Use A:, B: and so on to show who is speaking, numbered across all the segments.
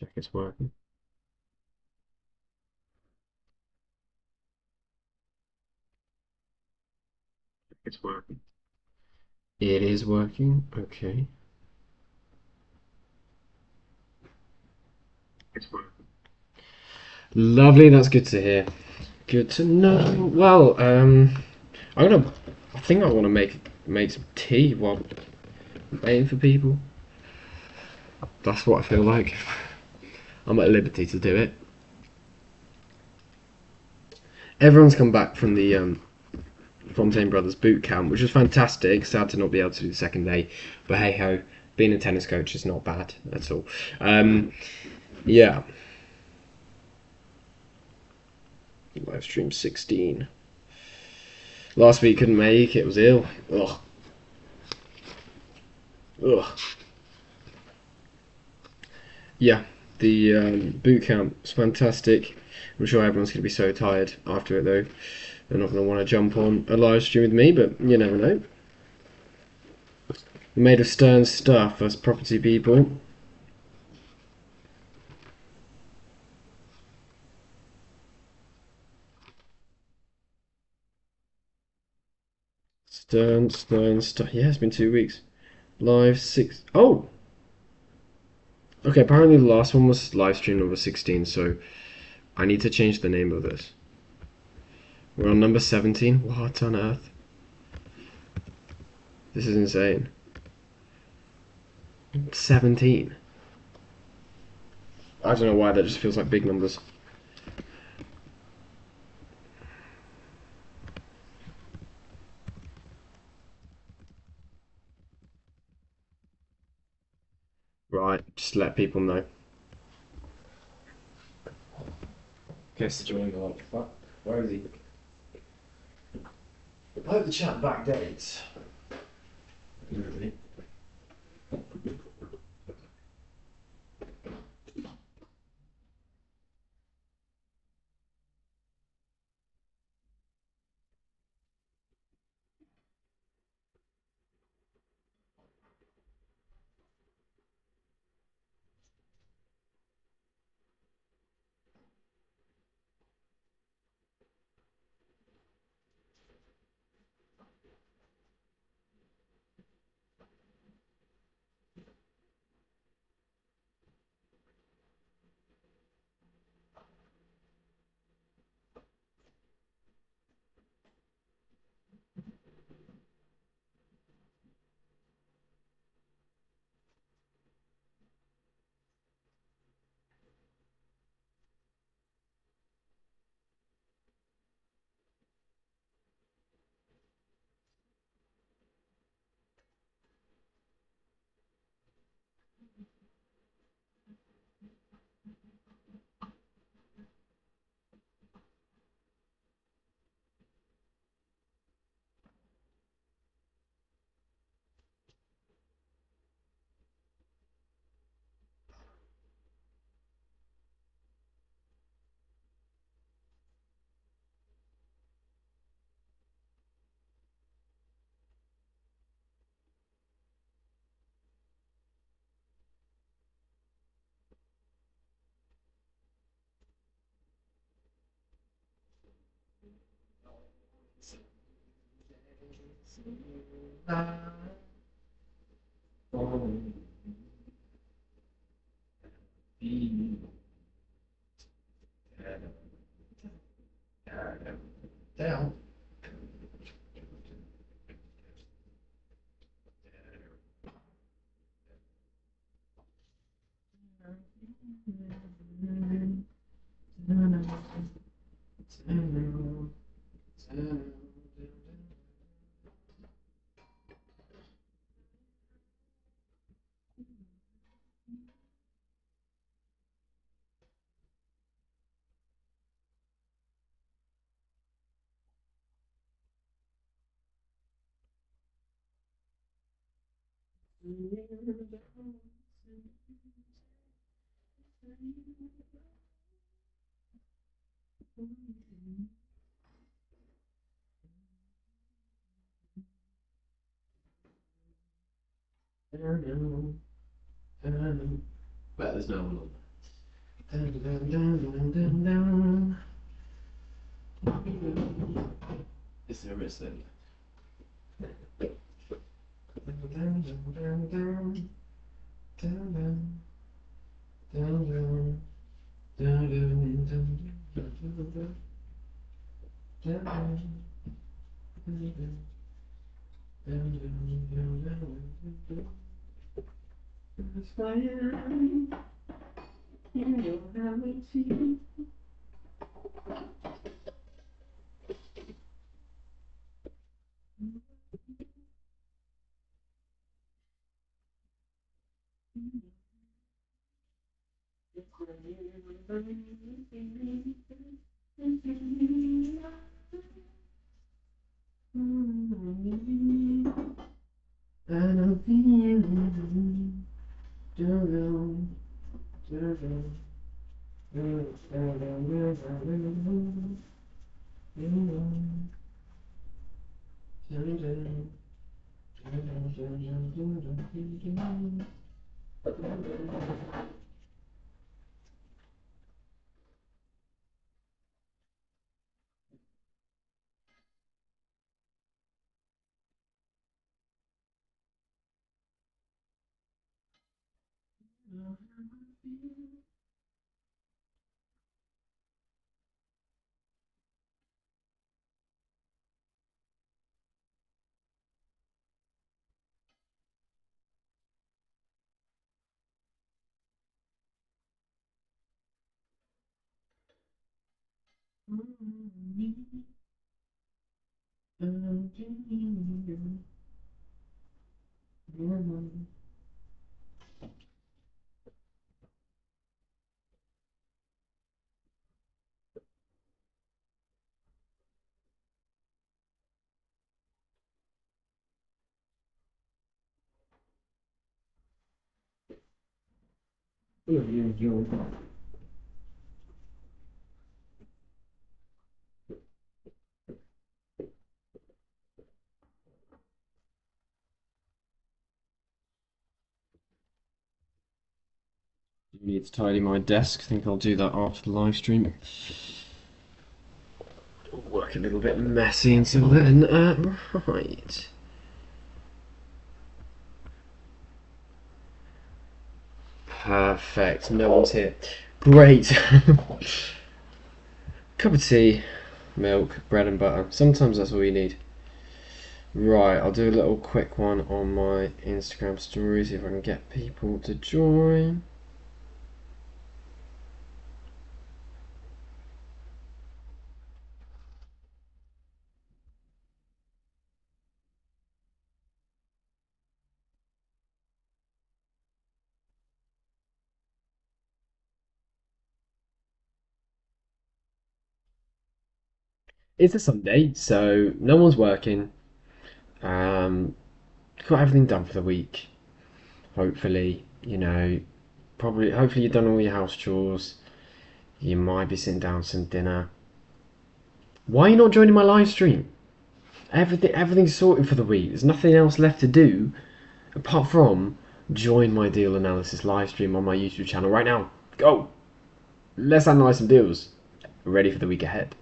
A: Check it's working. Check it's working. It is working. Okay. It's working. Lovely. That's good to hear. Good to know. Well, I'm gonna. I think I want to make some tea while waiting for people. That's what I feel like. I'm at liberty to do it. Everyone's come back from the Fontaine Brothers boot camp, which was fantastic. Sad to not be able to do the second day, but hey ho, being a tennis coach is not bad at all. Yeah, live stream 16. Last week couldn't make it. Was ill. Ugh, ugh. Yeah, the boot camp was fantastic. I'm sure everyone's gonna be so tired after it though. They're not gonna want to jump on a live stream with me, but you never know. We're made of stern stuff as property people. Stern stuff. Yeah, it's been 2 weeks. Live six. Oh, okay. Apparently the last one was live stream number 16, so I need to change the name of this. We're on number 17. What on earth? This is insane. 17. I don't know why that just feels like big numbers. Right, just let people know. Guess joining the like, fuck. Where is he? I hope the chat backdates. Really? Damn. Bet there's no one on. Dun, dun, dun, dun, dun, dun. Is there a miss then? Dun, dun, dun, dun, dun, dun, dun, dun, dun, dun, dun, dun, dun, dun, dun. That's why I'm in your reality. I don't feel You need to tidy my desk. I think I'll do that after the live stream. Work a little bit messy until then. Right. Perfect. No one's here. Great. Cup of tea, milk, bread and butter. Sometimes that's all you need. Right, I'll do a little quick one on my Instagram story, see if I can get people to join. It's a Sunday, so no one's working. Um, got everything done for the week. Hopefully, hopefully you've done all your house chores. You might be sitting down for some dinner. Why are you not joining my live stream? Everything's sorted for the week. There's nothing else left to do apart from join my deal analysis live stream on my YouTube channel right now. Go! Let's analyze some deals. Ready for the week ahead.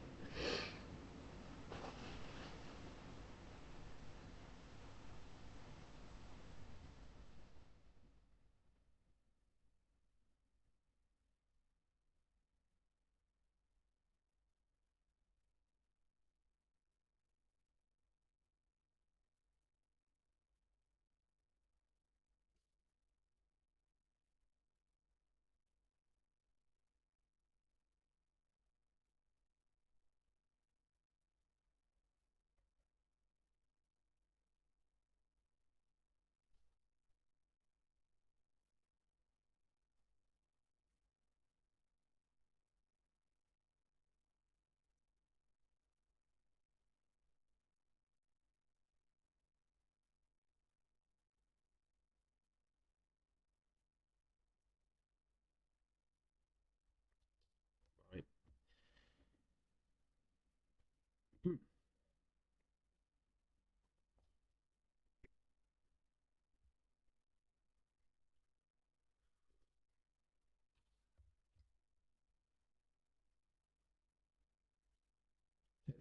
A: Right.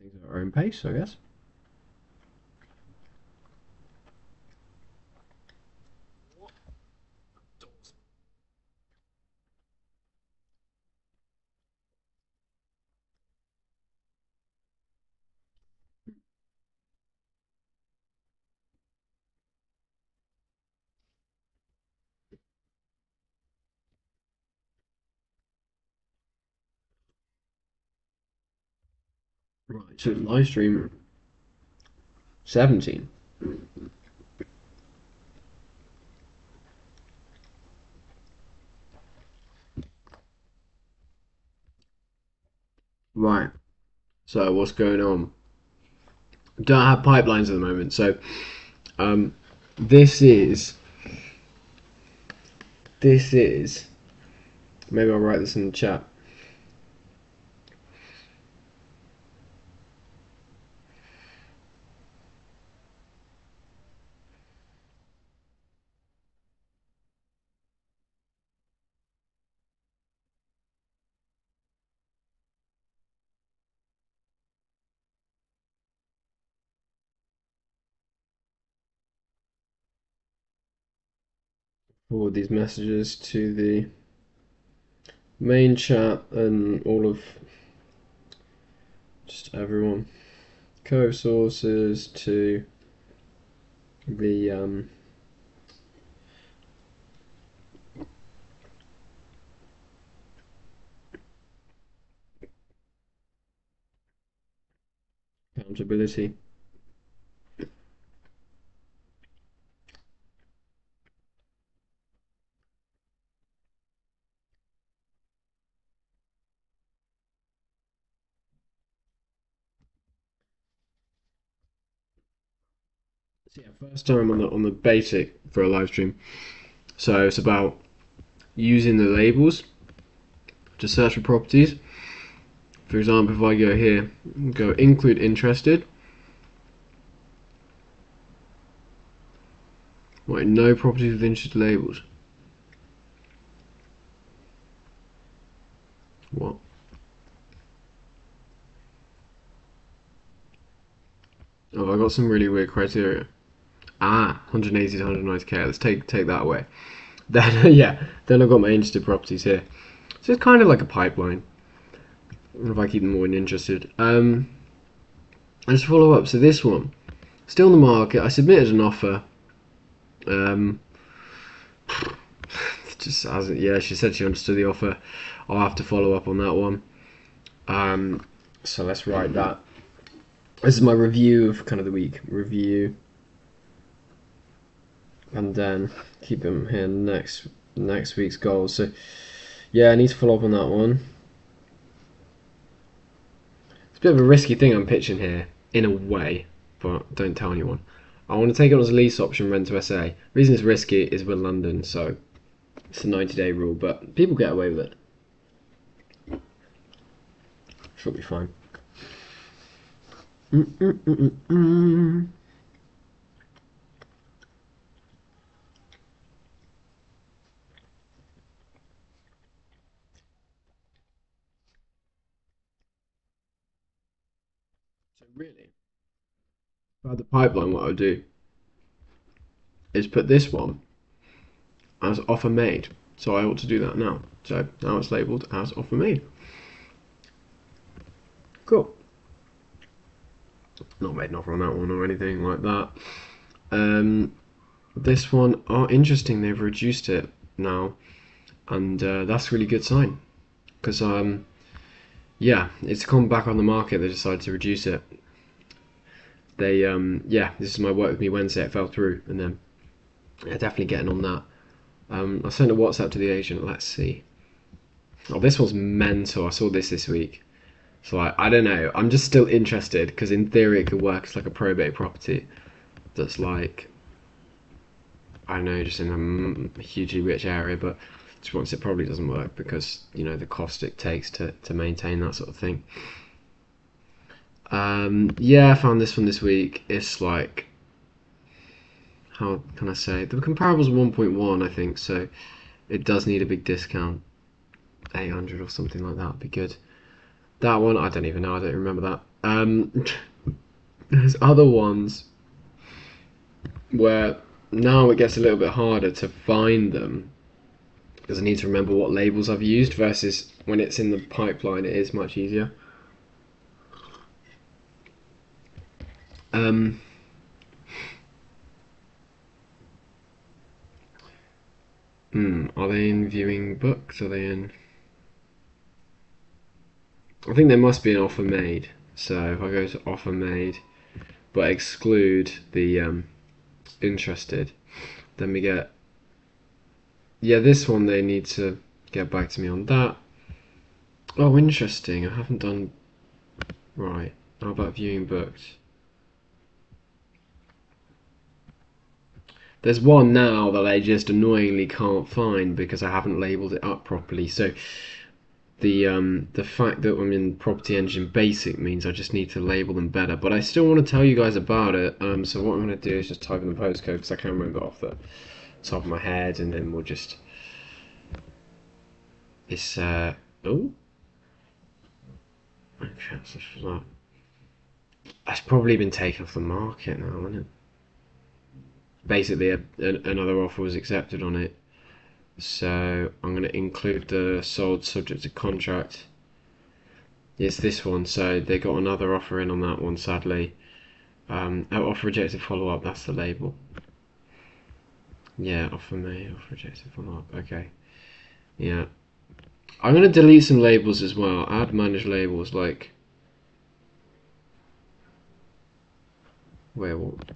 A: things at our own pace, I guess. Right, so live stream 17. Right, so what's going on? Don't have pipelines at the moment, so um, this is this is maybe I'll write this in the chat. Forward these messages to the main chat and all of just everyone. Co-sources to the accountability. So yeah, first time on the basic for a live stream. So it's about using the labels to search for properties. For example, if I go here, go include interested. Right, no properties with interested labels. What? Oh, I got some really weird criteria. 180 to 190k. Let's take that away. Then yeah, then I've got my interested properties here. So it's kind of like a pipeline. If I keep them more interested. Let's follow up. So this one, still in the market. I submitted an offer. Um, just as yeah, she said she understood the offer. I'll have to follow up on that one. So let's write that. This is my review of kind of the week review, and then keep them here next week's goals. So yeah, I need to follow up on that one. It's a bit of a risky thing I'm pitching here in a way, but don't tell anyone. I want to take it on as a lease option, rent to SA. The reason it's risky is we're London, so it's a 90-day rule, but people get away with it. Should be fine. So really, by the pipeline, what I'll do is put this one as offer made. So I ought to do that now. So now it's labelled as offer made. Cool. Not made an offer on that one or anything like that. This one, interesting. They've reduced it now, and that's a really good sign because yeah, it's come back on the market. They decided to reduce it. They yeah, this is my work with me Wednesday. It fell through, and then yeah, definitely getting on that. I sent a WhatsApp to the agent. Let's see. Oh, this one's mental. I saw this week. So like, I don't know. I'm just still interested because in theory it could work as like a probate property that's like, I don't know, just in a hugely rich area, but to be honest, it probably doesn't work because you know the cost it takes to maintain that sort of thing. Yeah, I found this one this week. It's like, how can I say? The comparable's 1.1, I think, so it does need a big discount. 800 or something like that would be good. That one, I don't even know. I don't remember that. There's other ones where now it gets a little bit harder to find them because I need to remember what labels I've used versus when it's in the pipeline it is much easier. Are they in viewing books? Are they in... I think there must be an offer made. So if I go to offer made but exclude the interested, then we get... Yeah, this one they need to get back to me on that. Oh, interesting. I haven't done... Right. How about viewing books? There's one now that I just annoyingly can't find because I haven't labelled it up properly. So the fact that I'm in Property Engine Basic means I just need to label them better. But I still want to tell you guys about it. So what I'm going to do is just type in the postcode because I can't remember off the top of my head, and then we'll just... It's oh, that's probably been taken off the market now, hasn't it? Basically, another offer was accepted on it, so I'm going to include the sold subject to contract. It's this one, so they got another offer in on that one, sadly. Offer rejected follow up, that's the label. Yeah, offer made, offer rejected follow up, okay. Yeah. I'm going to delete some labels as well. Add manage labels, like... Wait, what?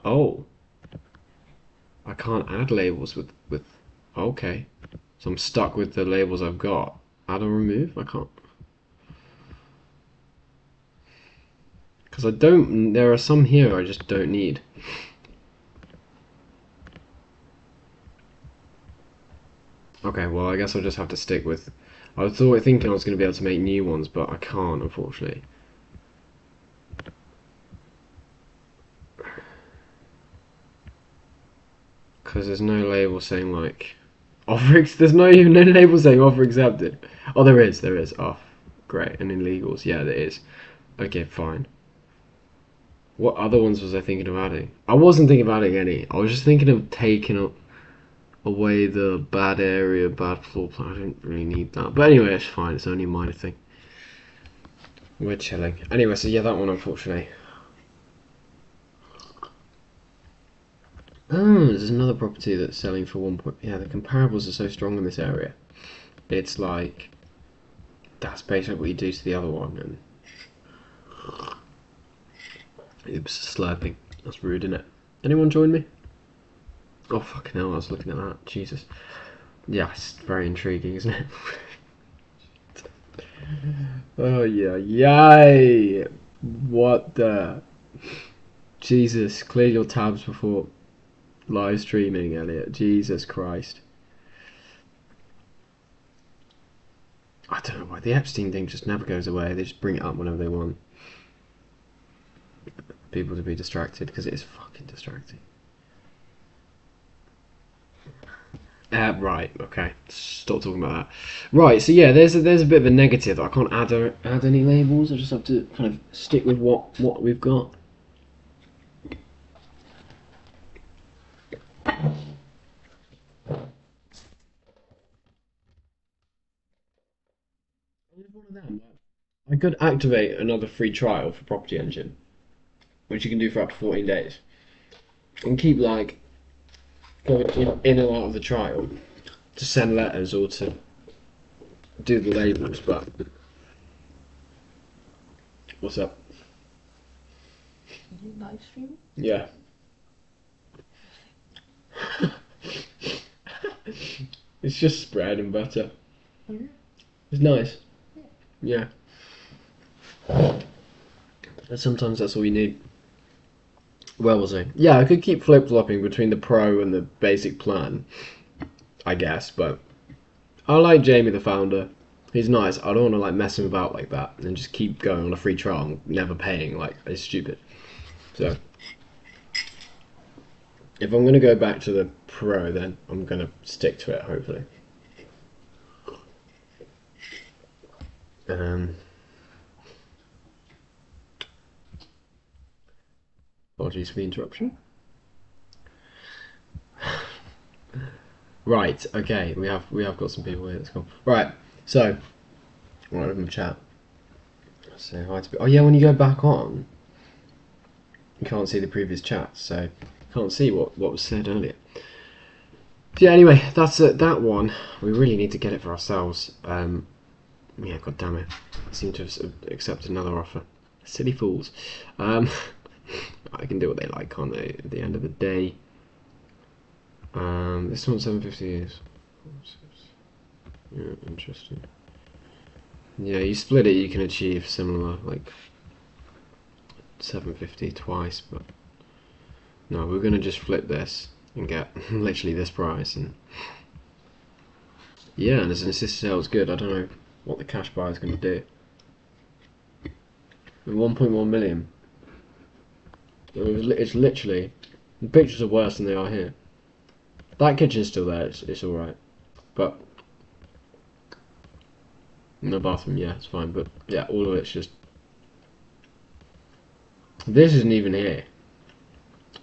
A: Oh. I can't add labels with... Okay. So I'm stuck with the labels I've got. Add or remove? I can't. Because I don't... There are some here I just don't need. Okay, well, I guess I'll just have to stick with... I was thinking I was going to be able to make new ones, but I can't, unfortunately. Because there's no label saying, like... There's no even no label saying offer accepted. Oh, there is. Oh, great. And in legals, yeah, there is. Okay, fine. What other ones was I thinking of adding? I wasn't thinking of adding any. I was just thinking of taking away the bad area, bad floor plan. I didn't really need that. But anyway, it's fine. It's only a minor thing. We're chilling. Anyway, so yeah, that one, unfortunately. Oh, there's another property that's selling for 1 point... Yeah, the comparables are so strong in this area. It's like... That's basically what you do to the other one. And oops, slurping. That's rude, isn't it? Anyone join me? Oh, fucking hell, I was looking at that. Jesus. Yeah, it's very intriguing, isn't it? Oh, yeah. Yay! What the... Jesus, clear your tabs before live streaming, Elliot. Jesus Christ. I don't know why. The Epstein thing just never goes away. They just bring it up whenever they want people to be distracted, because it is fucking distracting. Right, okay. Stop talking about that. Right, so yeah, there's a bit of a negative. I can't add any labels. I just have to kind of stick with what we've got. I could activate another free trial for Property Engine, which you can do for up to 14 days, and keep like going in and out of the trial to send letters or to do the labels. But what's up?
B: You live stream?
A: Yeah. It's just bread and butter.
B: Mm-hmm.
A: It's nice. Yeah. Sometimes that's all you need. Where was I? Yeah, I could keep flip-flopping between the pro and the basic plan, I guess, but I like Jamie, the founder. He's nice. I don't want to like mess him about like that and just keep going on a free trial and never paying. Like, it's stupid. So if I'm going to go back to the pro, then I'm going to stick to it, hopefully. Um, Apologies for the interruption. Right, okay, we have got some people here. Let's go. Right, so I'm gonna have a chat. Say hi to. Oh yeah, when you go back on, you can't see the previous chat, so you can't see what was said earlier. So yeah, anyway, that's that one. We really need to get it for ourselves. Yeah, god damn it. I seem to have accepted another offer. Silly fools. I can do what they like, can't they? At the end of the day. This one's 750 is. Yeah, interesting. Yeah, you split it, you can achieve similar, like 750 twice, but no, we're gonna just flip this and get literally this price, and yeah, and as an assisted sale, it's good. I don't know what the cash buyer is gonna do. 1.1 million. It's literally, the pictures are worse than they are here. That kitchen's still there, it's alright. But, no bathroom, yeah, it's fine. But, yeah, all of it's just... This isn't even here.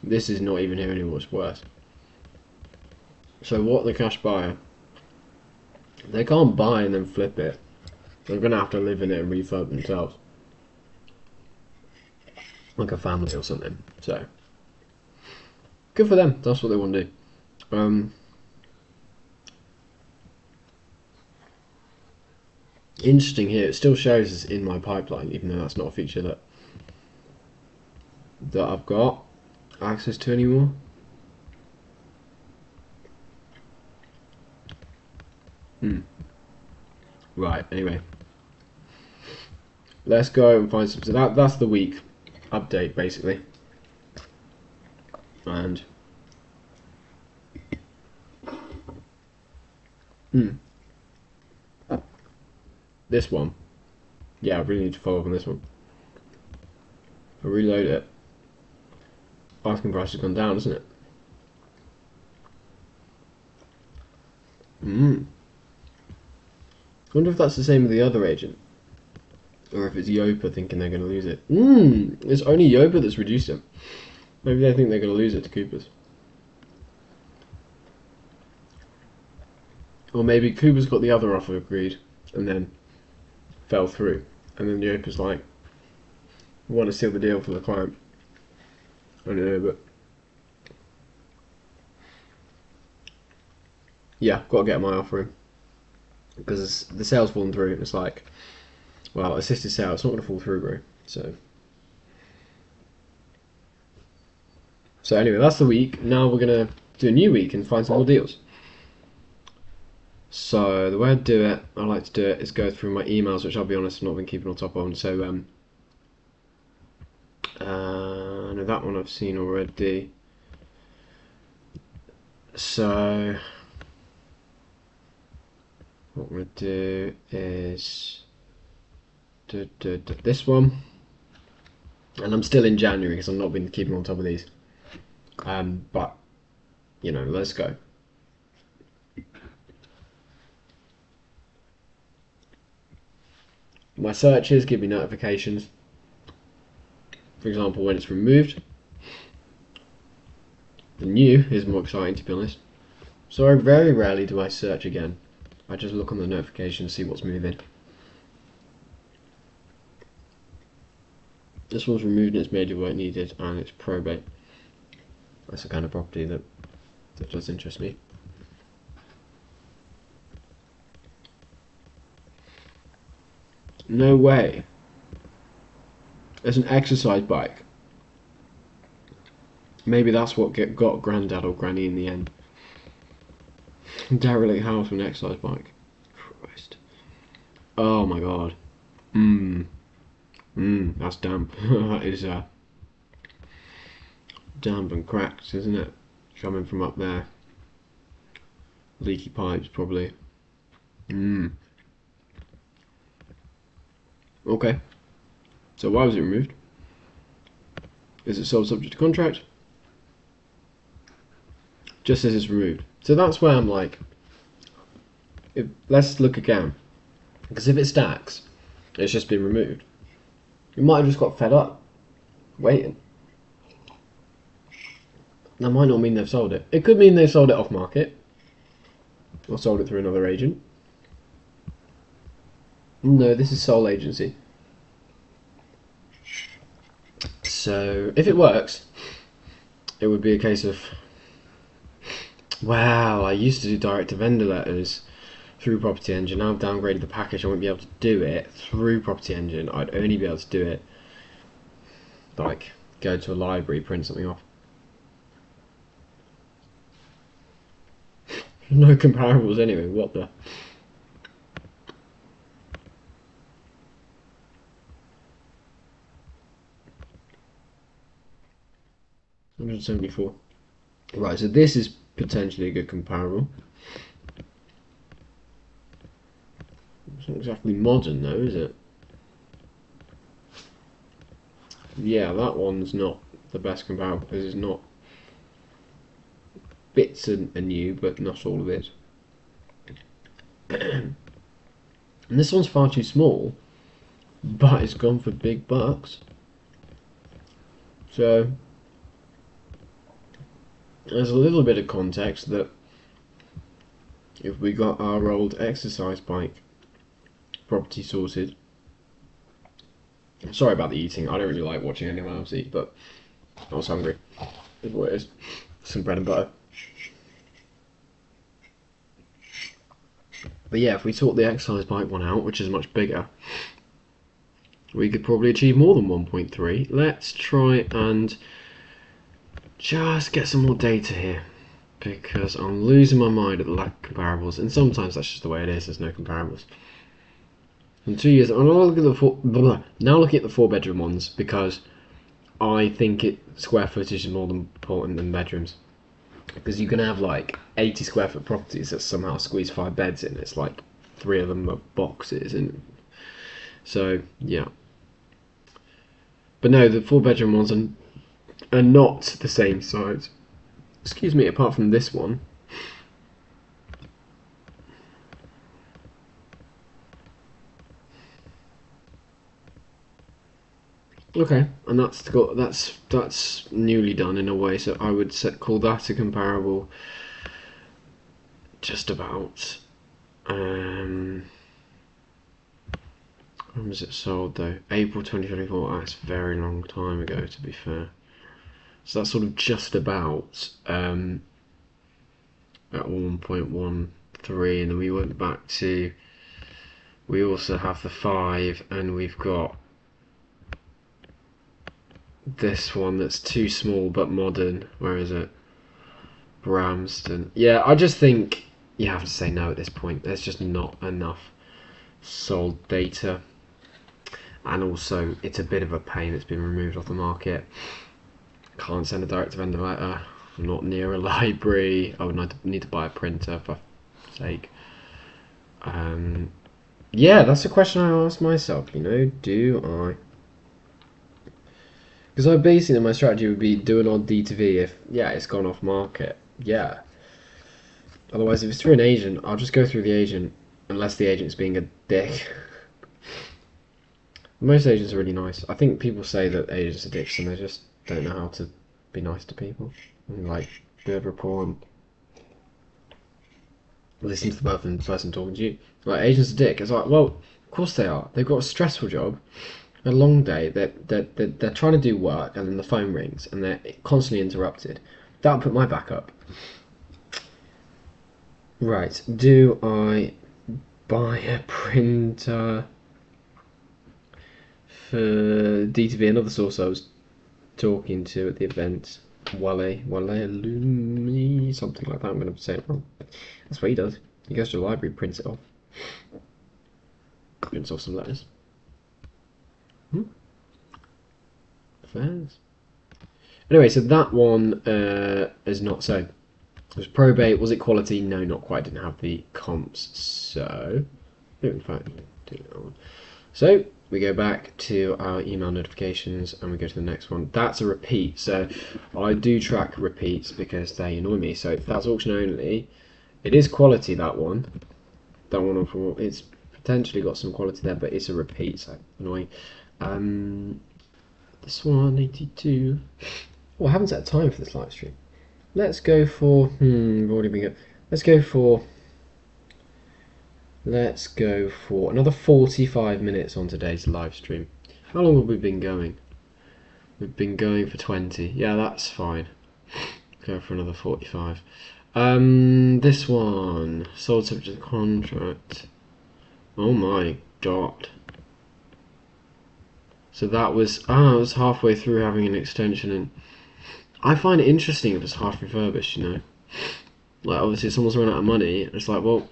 A: This is not even here anymore, it's worse. So what the cash buyer... They can't buy and then flip it. They're going to have to live in it and refurb themselves. Like a family or something, so... Good for them, that's what they want to do. Interesting here, it still shows as in my pipeline, even though that's not a feature that I've got access to anymore. Right, anyway. Let's go and find some. So that's the week update, basically. And this one. Yeah, I really need to follow up on this one. If I reload it, asking price has gone down, isn't it? I wonder if that's the same with the other agent. Or if it's Yopa thinking they're going to lose it. It's only Yopa that's reduced it. Maybe they think they're going to lose it to Cooper's. Or maybe Cooper's got the other offer agreed and then fell through. And then Yopa's like, we want to seal the deal for the client. I don't know, but... Yeah, got to get my offer in. Because the sale's fallen through and it's like, well, assisted sale, it's not going to fall through, bro. So anyway, that's the week. Now we're going to do a new week and find some more deals. So the way I do it, I like to do it, is go through my emails, which I'll be honest, I've not been keeping on top of. So, no, that one I've seen already. So, what we're going to do is do this one. And I'm still in January because I've not been keeping on top of these. But, you know, let's go. My searches give me notifications. For example, when it's removed. The new is more exciting, to be honest. So very rarely do I search again. I just look on the notifications, see what's moving. This one's removed and it's made of what it needed, and it's probate. That's the kind of property that does interest me. No way. It's an exercise bike. Maybe that's what got Grandad or Granny in the end. Derelict house with an exercise bike. Christ. Oh my god. That's damp. That is damp and cracked, isn't it? Coming from up there. Leaky pipes, probably. Okay. So why was it removed? Is it sold subject to contract? Just as it's removed. So that's where I'm like, let's look again. Because if it stacks, It's just been removed. You might have just got fed up waiting. That might not mean they've sold it. It could mean they've sold it off market. Or sold it through another agent. No, this is sole agency. So, if it works, it would be a case of, wow, I used to do direct-to-vendor letters through Property Engine. Now I've downgraded the package, I won't be able to do it through Property Engine. I'd only be able to do it, like, go to a library, print something off. No comparables anyway, what the... $174. Right, so this is potentially a good comparable. It's not exactly modern though, is it? Yeah, that one's not the best comparable because it's not... Bits are new, but not all of it. And this one's far too small, but it's gone for big bucks. So there's a little bit of context that if we got our old exercise bike property sorted. Sorry about the eating, I don't really like watching anyone else eat, but I was hungry. Is what it is. Some bread and butter. But yeah, if we sort the exercise bike one out, which is much bigger, we could probably achieve more than 1.3. Let's try and just get some more data here, because I'm losing my mind at the lack of comparables, and sometimes that's just the way it is, there's no comparables. In 2 years, I'm now looking at the 4-bedroom ones, because I think square footage is more important than bedrooms. Because you can have like 80 square foot properties that somehow squeeze 5 beds in. It's like 3 of them are boxes, and so yeah. But no, the 4-bedroom ones are not the same size. Excuse me, apart from this one. Okay, and that's newly done in a way, so I would call that a comparable. Just about. When was it sold though? April 2024. That's a very long time ago, to be fair. So that's sort of just about at 1.13, and then we went back to. We also have the 5, and we've got this one that's too small but modern. Where is it? Bramston. Yeah, I just think you have to say no at this point. There's just not enough sold data, and also it's a bit of a pain. It's been removed off the market. Can't send a direct vendor letter. I'm not near a library. I would need to buy a printer for sake. Yeah, that's a question I asked myself. You know, do I? Because I basically my strategy would be do an odd D2V if it's gone off market. Yeah. Otherwise, if it's through an agent, I'll just go through the agent, unless the agent's being a dick. Most agents are really nice. I think people say that agents are dicks and they just don't know how to be nice to people. And like, build rapport and listen to the person talking to you. Like, agents are dick. It's like, well, of course they are. They've got a stressful job, a long day. They're trying to do work, and then the phone rings, and they're constantly interrupted. That would put my back up. Right, do I buy a printer for D2V? Another source I was talking to at the event, Wale Lumi, something like that. I'm going to say it wrong. That's what he does. He goes to the library, prints it off. Prints off some letters. Affairs. Anyway, so that one is not so. It was probate. Was it quality? No, not quite. Didn't have the comps. So, in fact, do that one. So we go back to our email notifications and we go to the next one. That's a repeat. So I do track repeats because they annoy me. So that's auction only. It is quality, that one. That one it's potentially got some quality there, but it's a repeat, so annoying. This one, 82. Oh, I haven't set a time for this live stream. Let's go for, we've already been good. Let's go for another 45 minutes on today's live stream. How long have we been going? We've been going for 20. Yeah, that's fine. Go for another 45. This one, sold subject to contract. Oh my god. So that was, I was halfway through having an extension, and I find it interesting if it's half refurbished, you know. Like, obviously someone's run out of money, and it's like, well,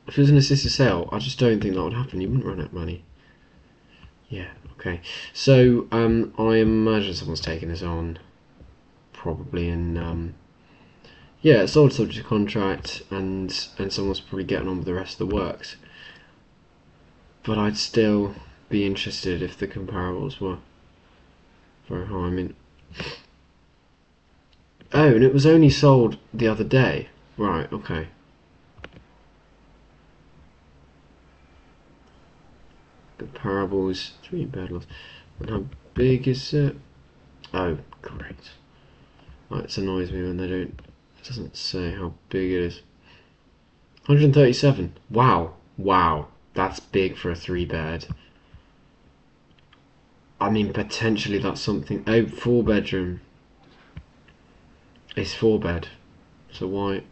A: if it was an assisted sale, I just don't think that would happen. You wouldn't run out of money. Yeah, okay. So, I imagine someone's taking this on, probably in, yeah, it's sold subject to contract, and someone's probably getting on with the rest of the works. But I'd still be interested if the comparables were very high. I mean, oh, and it was only sold the other day. Right, okay. Comparables, 3 bedrooms. And how big is it? Oh, great. Right, it annoys me when they don't. It doesn't say how big it is. 137. Wow, wow, that's big for a 3 bed. I mean, potentially that's something. Oh, 4 bedroom. It's 4 bed. So why?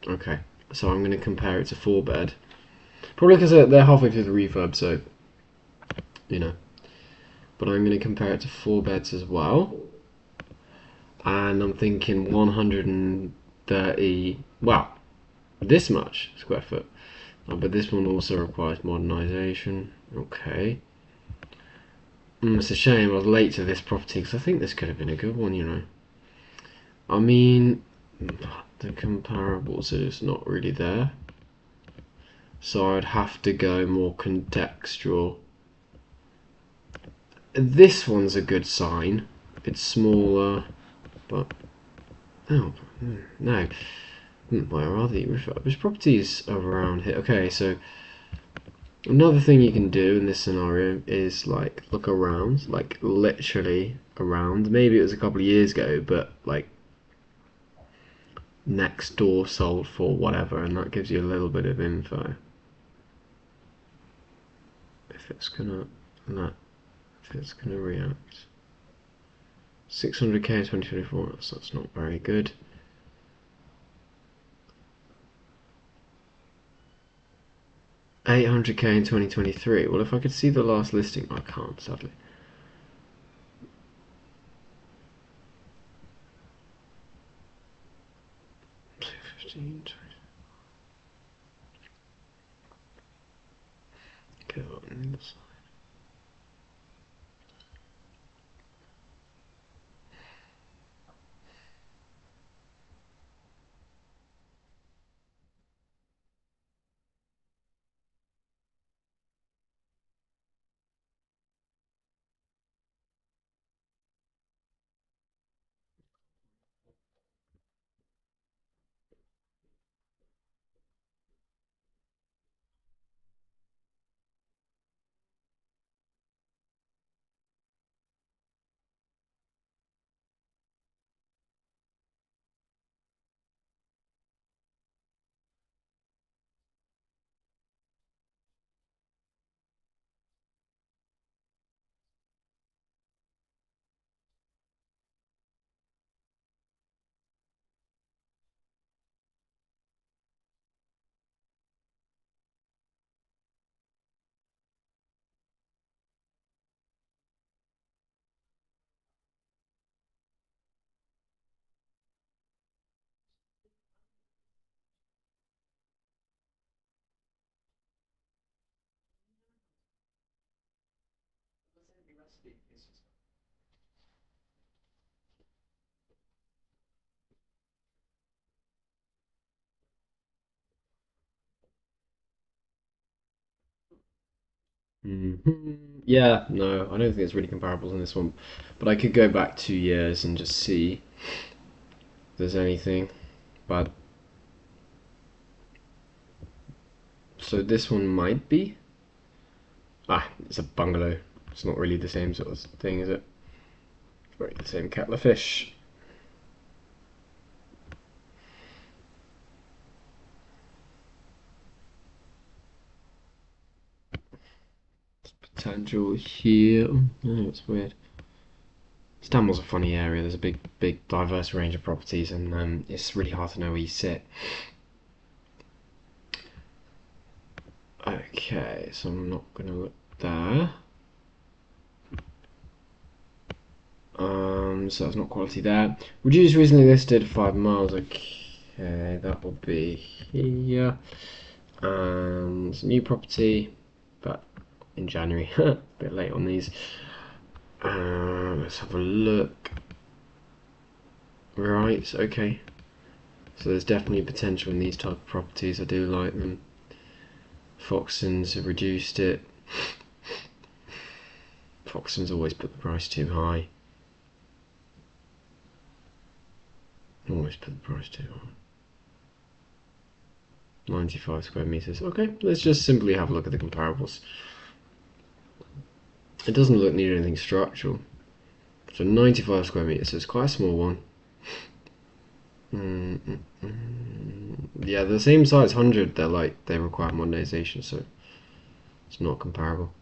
A: Okay, so I'm going to compare it to 4 bed. Probably because they're halfway through the refurb, so you know. But I'm going to compare it to 4 beds as well. And I'm thinking 130. Well, this much square foot. But this one also requires modernisation. Okay. It's a shame I was late to this property because I think this could have been a good one, you know. I mean, the comparables is not really there. So I'd have to go more contextual. This one's a good sign. It's smaller, but oh no. Where are the refurbished properties around here? Okay, so another thing you can do in this scenario is like look around, like literally around. Maybe it was a couple of years ago, but like next door sold for whatever, and that gives you a little bit of info. If it's gonna react. 600k in 2024, so that's not very good. 800k in 2023. Well, if I could see the last listing, I can't, sadly. Go on the side. Yeah, no, I don't think there's really comparables in this one, but I could go back 2 years and just see if there's anything. But So this one might be. Ah, it's a bungalow. It's not really the same sort of thing, is it? Right, the same kettle of fish. Potential here. Oh, it's weird. Stanmore's a funny area. There's a big, diverse range of properties, and it's really hard to know where you sit. Okay, so I'm not going to look there. So that's not quality there. Reduced recently listed 5 miles. Okay, that will be here. And new property, but in January. A bit late on these. Let's have a look. Right, okay. So there's definitely potential in these type of properties. I do like them. Foxtons have reduced it. Foxtons always put the price too high. Always put the price too high. 95 square meters. Okay, let's just simply have a look at the comparables. It doesn't look near anything structural. So 95 square meters, so it's quite a small one. Yeah, the same size 100. They require modernization, so it's not comparable.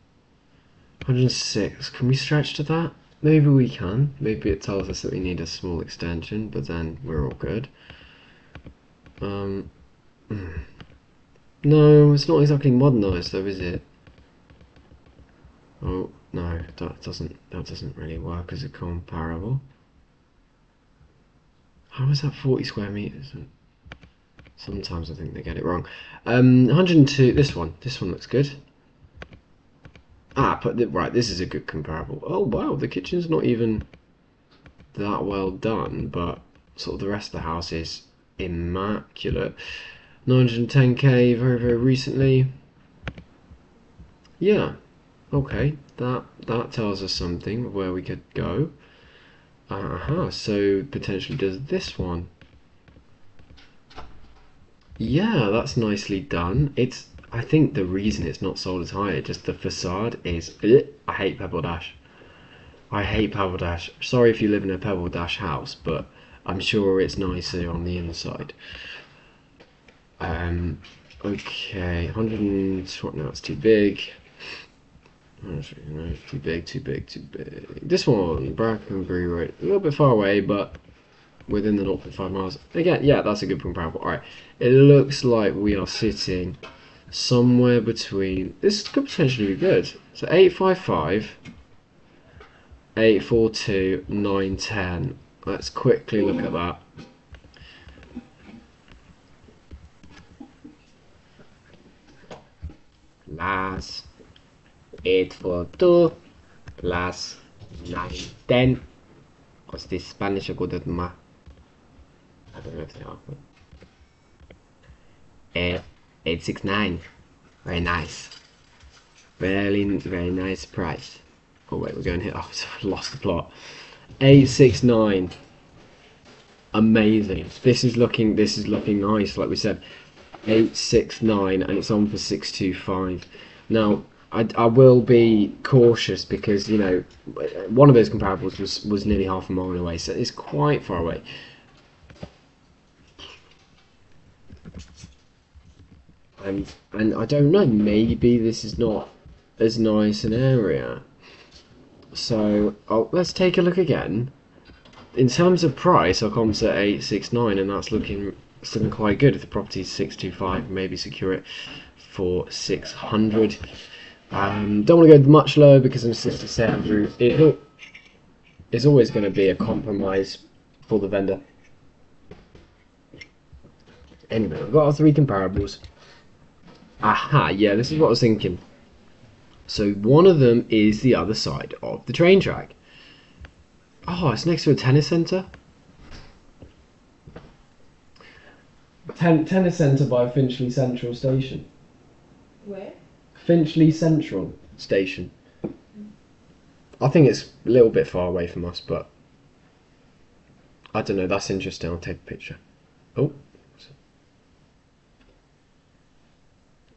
A: 106. Can we stretch to that? Maybe we can. Maybe it tells us that we need a small extension, but then we're all good. No, it's not exactly modernized though, is it? Oh no, that doesn't really work as a comparable. How is that 40 square meters? Sometimes I think they get it wrong. 102. This one looks good. Ah, but right, this is a good comparable. Oh wow, the kitchen's not even that well done, but sort of the rest of the house is immaculate. 910k very recently. Yeah, okay, that tells us something of where we could go. So potentially does this one. Yeah, that's nicely done. I think the reason it's not sold as high, just the facade is. I hate Pebble Dash. I hate Pebble Dash. Sorry if you live in a Pebble Dash house, but I'm sure it's nicer on the inside. Okay, 100 no, it's too big. No, too big. This one, Brackenbury Road, a little bit far away, but within the 0.5 miles. Again, yeah, that's a good comparable. Alright, it looks like we are sitting somewhere between. This could potentially be good. So 855, 842, 910. Let's quickly look at that. Plus 842 plus 910. What's this Spanish or good at math? I don't know if they are. 869. Very nice. Very nice price. Oh wait, we're going here. Oh, I lost the plot. 869. Amazing. This is looking nice, like we said. 869, and it's on for 625. Now, I will be cautious because, you know, one of those comparables was nearly half a mile away, so it's quite far away. And I don't know, maybe this is not as nice an area. So let's take a look again. In terms of price, our comp's at 869, and that's looking quite good. If the property's 625, maybe secure it for 600. Don't want to go much lower because I'm 67. It's always going to be a compromise for the vendor. Anyway, we've got our 3 comparables. Aha, yeah, this is what I was thinking. So one of them is the other side of the train track. Oh, it's next to a tennis centre. Tennis centre by Finchley Central Station.
B: Where?
A: Finchley Central Station. I think it's a little bit far away from us, but I don't know. That's interesting. I'll take a picture. Oh.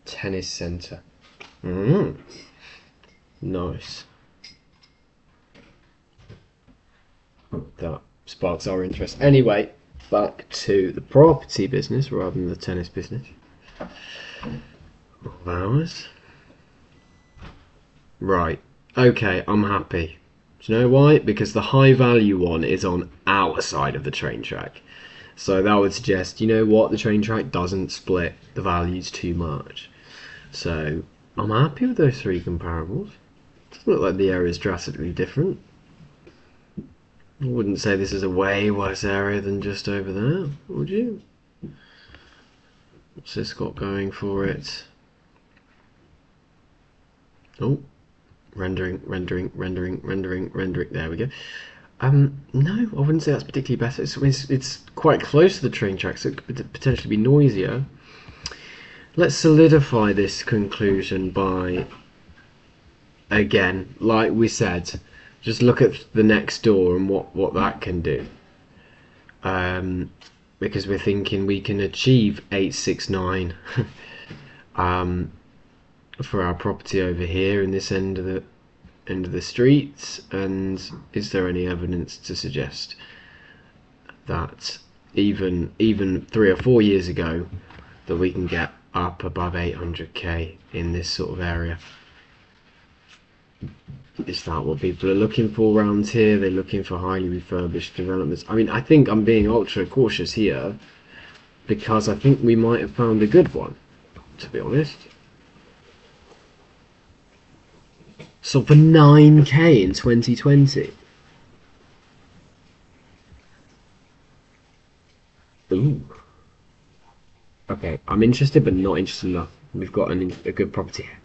A: tennis centre. Nice. That sparks our interest. Anyway, back to the property business rather than the tennis business of ours. Right. Okay, I'm happy. Do you know why? Because the high value one is on our side of the train track. So that would suggest, you know what, the train track doesn't split the values too much. So I'm happy with those three comparables. Doesn't look like the area is drastically different. I wouldn't say this is a way worse area than just over there, would you? What's this got going for it? Oh, rendering. There we go. No, I wouldn't say that's particularly better. It's quite close to the train tracks, so it could potentially be noisier. Let's solidify this conclusion by, again, like we said, just look at the next door and what that can do. Because we're thinking we can achieve 869 for our property over here in this end of the street, and is there any evidence to suggest that even 3 or 4 years ago that we can get up above 800k in this sort of area? Is that what people are looking for around here? They're looking for highly refurbished developments. I mean, I think I'm being ultra cautious here because I think we might have found a good one, to be honest. So for 9k in 2020. Ooh. Okay, I'm interested, but not interested enough. We've got a good property here.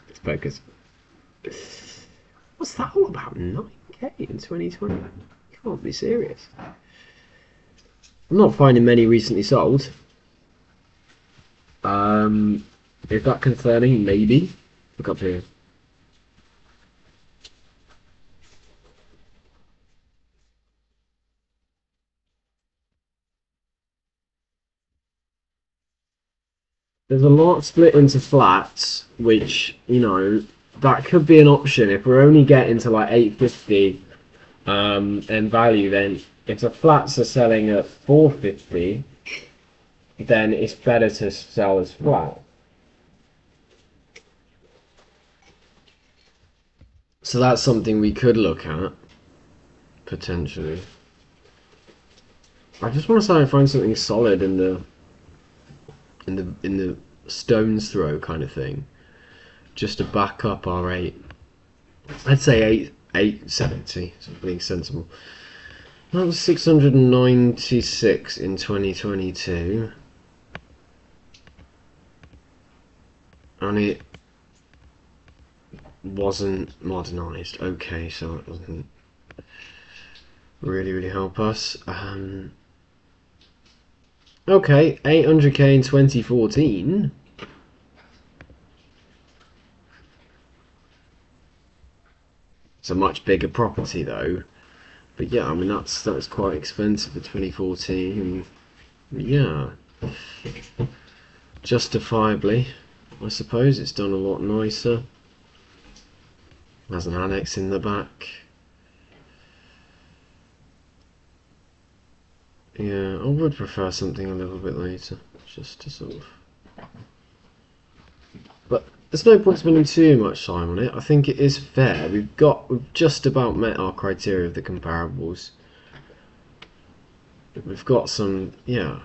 A: Let's focus. What's that all about? 9k in 2020? You can't be serious. I'm not finding many recently sold. Is that concerning? Maybe. Look up here. There's a lot split into flats, which, you know, that could be an option. If we're only getting to like 850 in value, then if the flats are selling at 450, then it's better to sell as flat. So that's something we could look at, potentially. I just want to try and find something solid in the stone's throw kind of thing, just to back up our 8. I'd say 870, something sensible. That was 696 in 2022, and it wasn't modernised. Okay, so it doesn't really help us. Okay, 800k in 2014. It's a much bigger property though. But yeah, I mean that's quite expensive for 2014. And yeah, justifiably, I suppose it's done a lot nicer. Has an annex in the back. Yeah, I would prefer something a little bit later, just to sort of. But there's no point spending too much time on it. I think it is fair. We've just about met our criteria of the comparables. We've got some, yeah,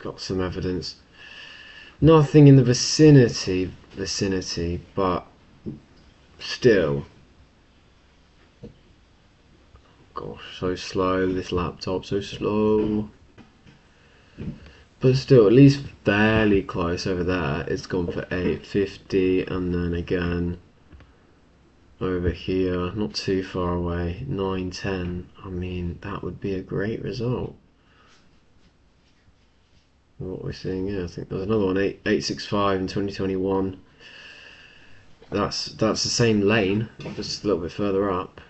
A: got some evidence. Nothing in the vicinity, but still. Gosh, so slow, this laptop, so slow. But still, at least fairly close over there. It's gone for 850, and then again over here, not too far away, 910. I mean, that would be a great result. What we're seeing here, I think there's another one, 865 in 2021. That's the same lane, just a little bit further up.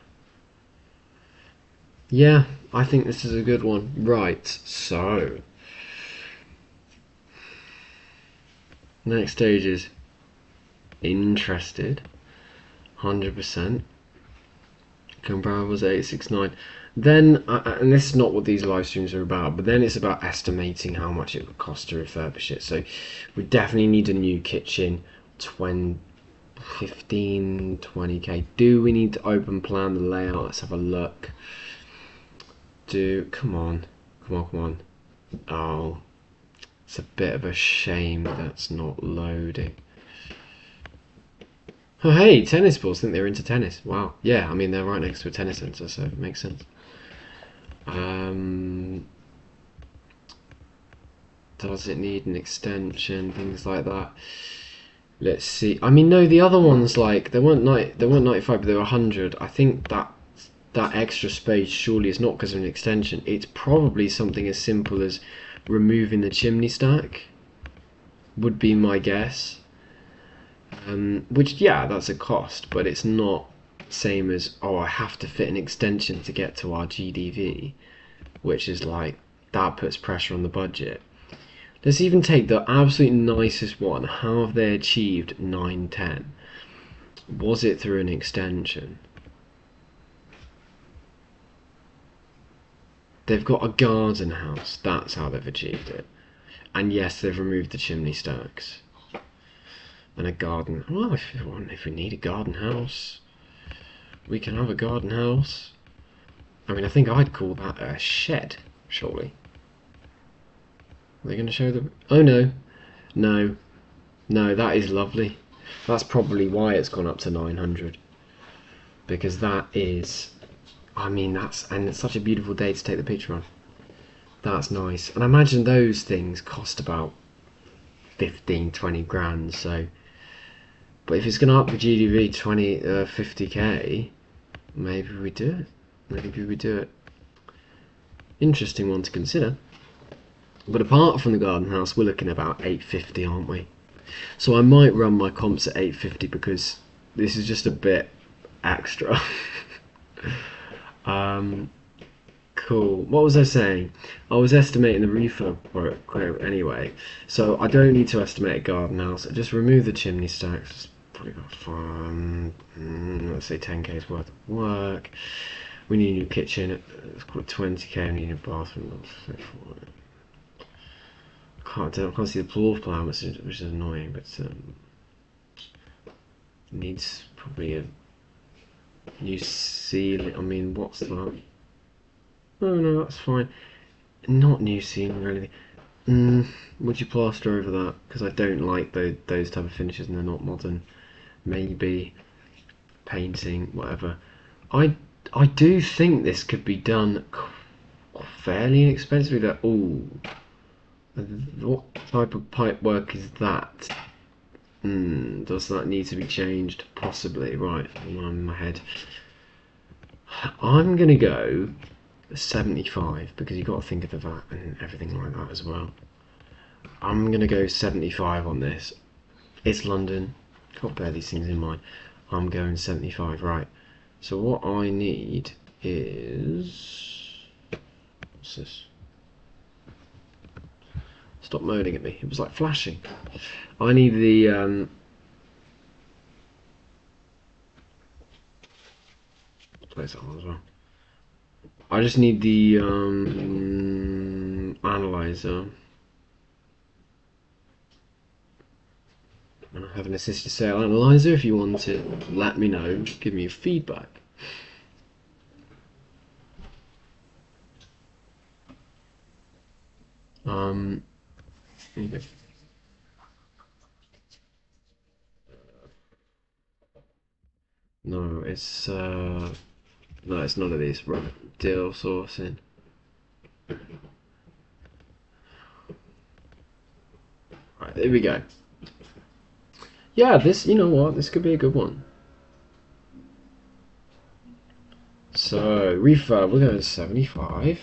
A: Yeah, I think this is a good one. Right, so Next stage is interested. 100%. Comparables 869. Then, and this is not what these live streams are about, but then it's about estimating how much it would cost to refurbish it. So we definitely need a new kitchen, 15, 20k. Do we need to open plan the layout? Let's have a look. Come on. Oh, it's a bit of a shame that's not loading. Oh hey, tennis balls. I think they're into tennis. Wow. Yeah, I mean they're right next to a tennis centre, so it makes sense. Does it need an extension? Things like that. Let's see. I mean, no, the other ones like they weren't 95, but they were 100. I think that extra space surely is not because of an extension. It's probably something as simple as removing the chimney stack. Would be my guess. Which, yeah, that's a cost, but it's not same as, oh, I have to fit an extension to get to our GDV, which is like, that puts pressure on the budget. Let's even take the absolute nicest one. How have they achieved 910? Was it through an extension? They've got a garden house. That's how they've achieved it. And yes, they've removed the chimney stacks. And a garden. Well, if we need a garden house, we can have a garden house. I mean, I think I'd call that a shed, surely. Are they going to show the... Oh, no, that is lovely. That's probably why it's gone up to 900. Because that is... I mean, and it's such a beautiful day to take the picture on. That's nice. And I imagine those things cost about 15, 20 grand, so... But if it's going to up the GDV 50k, maybe we do it. Interesting one to consider. But apart from the garden house, we're looking about 850, aren't we? So I might run my comps at 850 because this is just a bit extra. Cool. What was I saying? I was estimating the refurb quote anyway. So I don't need to estimate a garden house. I just remove the chimney stacks. It's probably got let's say 10k's worth of work. We need a new kitchen. Let's call it 20k. We need a bathroom. I can't see the floor plan, which is annoying, but needs probably a new ceiling. I mean, what's that? Oh no, that's fine. Not new ceiling or anything. Would you plaster over that? Because I don't like those type of finishes and they're not modern. Maybe painting, whatever. I do think this could be done fairly inexpensively. That what type of pipe work is that? Does that need to be changed? Possibly. Right, I'm in my head. I'm gonna go 75 because you've got to think of the VAT and everything like that as well. I'm gonna go 75 on this. It's London. Can't bear these things in mind. I'm going 75. Right. So what I need is, what's this? Stop moaning at me. It was like flashing. I need the place that one as well. I just need the analyzer. I have an assisted sale analyzer. If you want to let me know, give me feedback. Okay. No, it's none of these. Right, deal sourcing. Right, there we go. Yeah, this, you know what, this could be a good one. So, refurb, we're going to 75.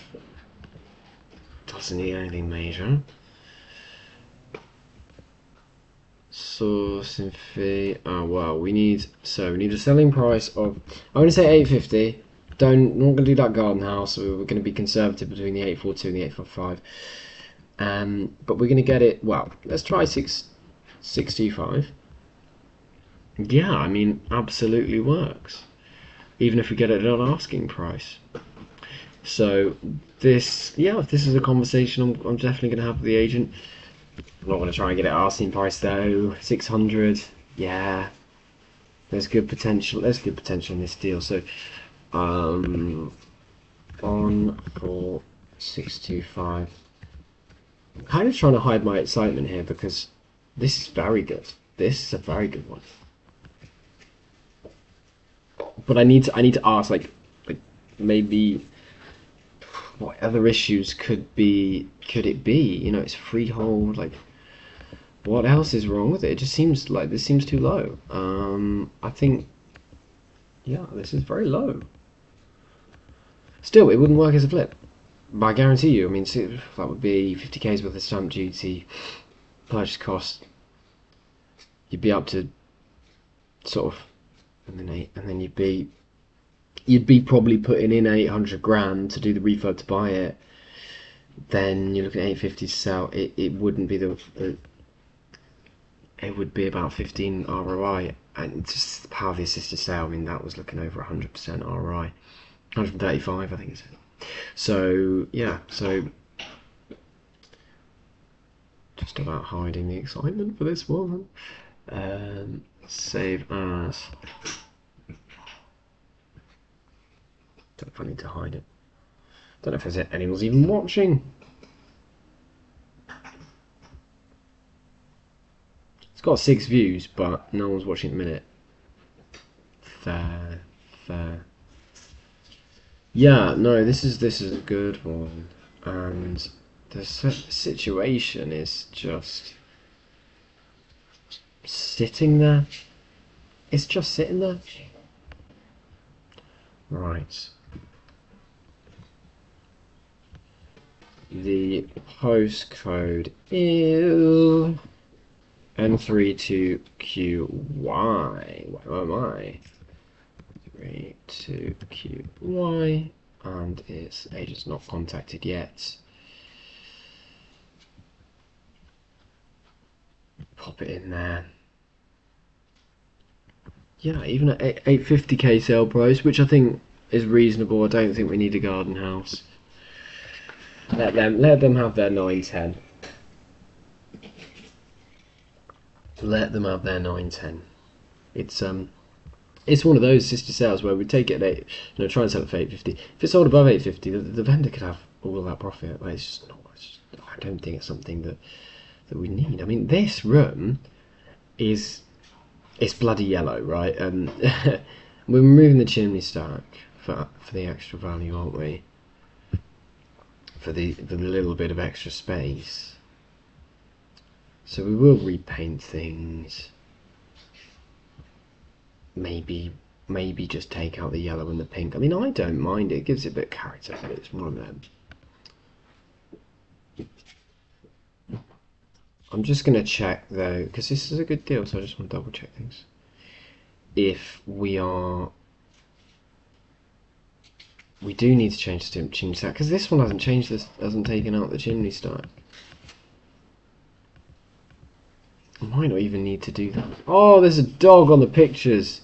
A: Doesn't need anything major. Sourcing fee, oh well, we need a selling price of, I'm going to say 850. Not going to do that garden house, so we're going to be conservative between the 842 and the 855. But we're going to get it, well, let's try 625. Yeah, I mean, absolutely works. Even if we get it at an asking price. So this, yeah, if this is a conversation I'm definitely going to have with the agent. I'm not going to try and get it at asking price though. 600. Yeah, there's good potential. There's good potential in this deal. So, on for 625. I'm kind of trying to hide my excitement here because this is very good. This is a very good one. But I need to ask like maybe what other issues could it be? You know, it's freehold. Like, what else is wrong with it? It just seems like this seems too low. I think, yeah, this is very low. Still, it wouldn't work as a flip. But I guarantee you, I mean, that would be 50k's worth of stamp duty, purchase cost. You'd be up to sort of, and then you'd be probably putting in 800 grand to do the refurb to buy it. Then you look at 850 to sell. It wouldn't be it would be about 15 ROI, and just the power of the assisted sale. I mean, that was looking over 100% ROI, 135, I think it's. So yeah, so just about hiding the excitement for this one. Save as. Don't know if I need to hide it. Don't know if anyone's even watching. It's got 6 views, but no one's watching at the minute. Fair. Yeah, no, this is a good one, and the situation is just sitting there. It's just sitting there. Right. The postcode is N32QY. Where am I? 32QY, and its agent's not contacted yet. Pop it in there. Yeah, even at 850k sale price, which I think is reasonable. I don't think we need a garden house. Let them have their 910. Let them have their 910. It's one of those sister sales where we take it at 8, try and sell it for 850. If it's sold above 850, the vendor could have all of that profit. But it's just not. I don't think it's something that we need. I mean, this room it's bloody yellow, right? We're removing the chimney stack for the extra value, aren't we? For the little bit of extra space. So we will repaint things. Maybe just take out the yellow and the pink. I mean, I don't mind it. It gives it a bit of character, but it's one of them. I'm just going to check though, because this is a good deal, so I just want to double check things. If we do need to change the chimney stack, because this one hasn't changed, this hasn't taken out the chimney stack. I might not even need to do that. Oh, there's a dog on the pictures.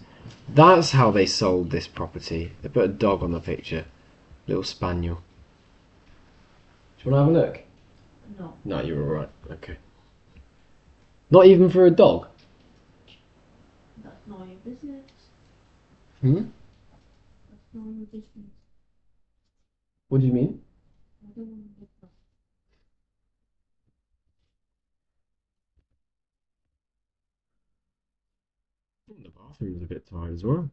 A: That's how they sold this property. They put a dog on the picture. Little spaniel. Do you want to have a look?
B: No.
A: No, you're alright. Okay. Not even for a dog?
B: That's not your business.
A: Hmm?
B: That's not your business.
A: What do you mean?
B: I don't want to get that.
A: The bathroom's a bit tight as well.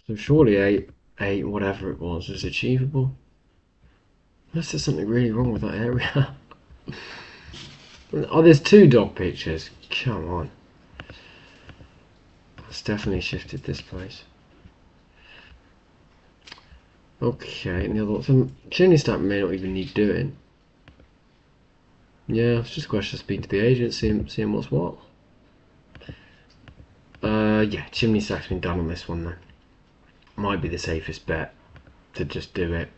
A: So surely eight, whatever it was, is achievable. Unless there's something really wrong with that area. Oh, there's 2 dog pictures. Come on. That's definitely shifted this place. Okay, and the other one. Chimney stack may not even need doing. Yeah, it's just a question of speaking to the agent, seeing what's what. Yeah, chimney stack's been done on this one though. Might be the safest bet to just do it.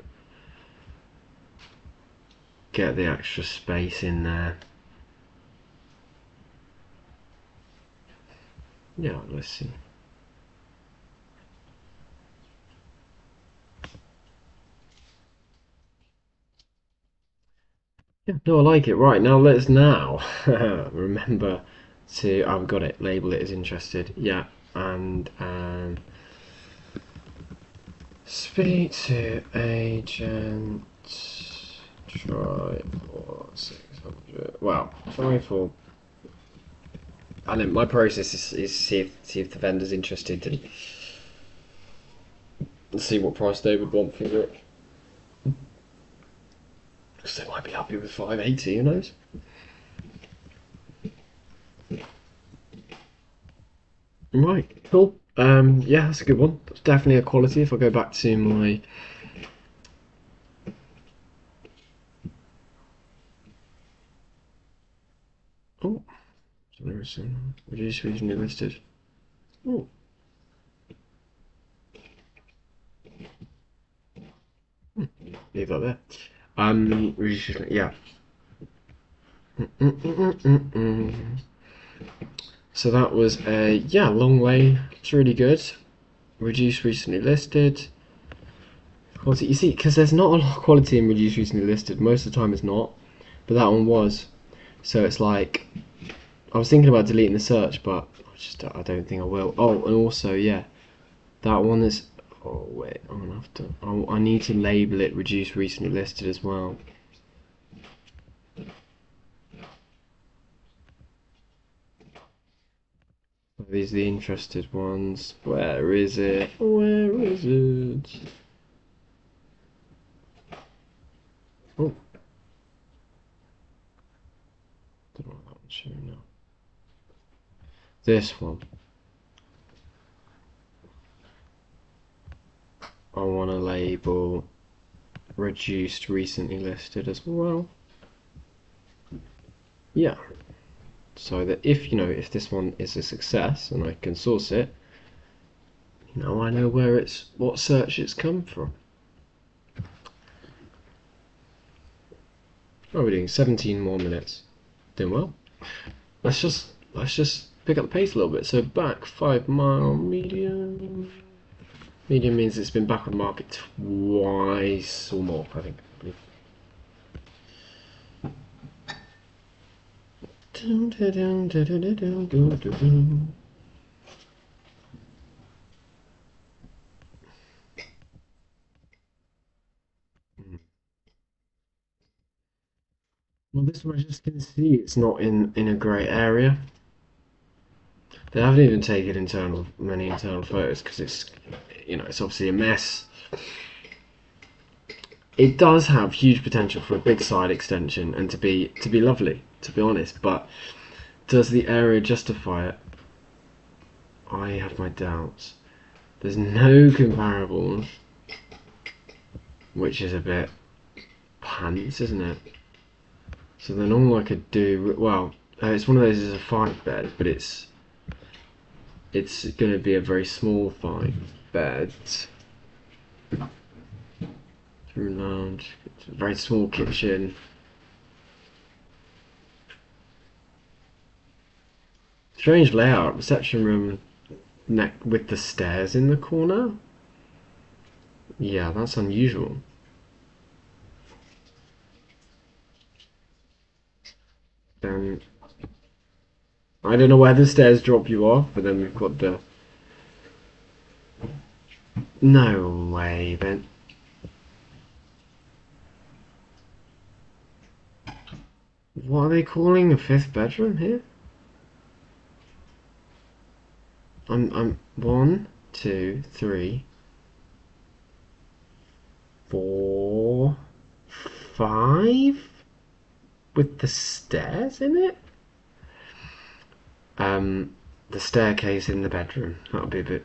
A: Get the extra space in there. Yeah, let's see. Yeah, no, I like it. Right, now let's now remember to, I've got it, label it as interested. Yeah, and speak to agent, try for 600. Well, try for, I know my process is see if the vendor's interested and see what price they would want for it. Because they might be happy with 580, who knows? Right, cool. Yeah, that's a good one. That's definitely a quality. If I go back to my oh, reduce regionally listed. Oh, leave that there. Yeah. So that was a long way. It's really good. Reduced recently listed. Quality. You see, because there's not a lot of quality in reduced recently listed. Most of the time, it's not. But that one was. So it's like I was thinking about deleting the search, but I don't think I will. Oh, and also yeah, that one is. Oh wait, I'm gonna have to. I need to label it reduced recently listed as well. These are the interested ones. Where is it? Where is it? Oh, don't know what that one's showing now. This one. I want to label reduced recently listed as well. Yeah. So that if this one is a success and I can source it, I know what search it's come from. Oh, we're doing 17 more minutes. Doing well. Let's just pick up the pace a little bit. So back 5 mile medium. Medium means it's been back on the market twice or more, I think. Well, this one I just can see it's not in a great area. They haven't even taken many internal photos because it's obviously a mess. It does have huge potential for a big side extension and to be lovely, to be honest. But does the area justify it? I have my doubts. There's no comparables, which is a bit pants, isn't it? So then all I could do, well, it's one of those is a 5 bed, but it's going to be a very small 5 bed. Room lounge, very small kitchen. Strange layout, reception room with the stairs in the corner. Yeah, that's unusual. Then I don't know where the stairs drop you off, but then we've got the. No way, then. What are they calling a 5th bedroom here? I'm 1, 2, 3, 4, 5 with the stairs in it. The staircase in the bedroom. That would be a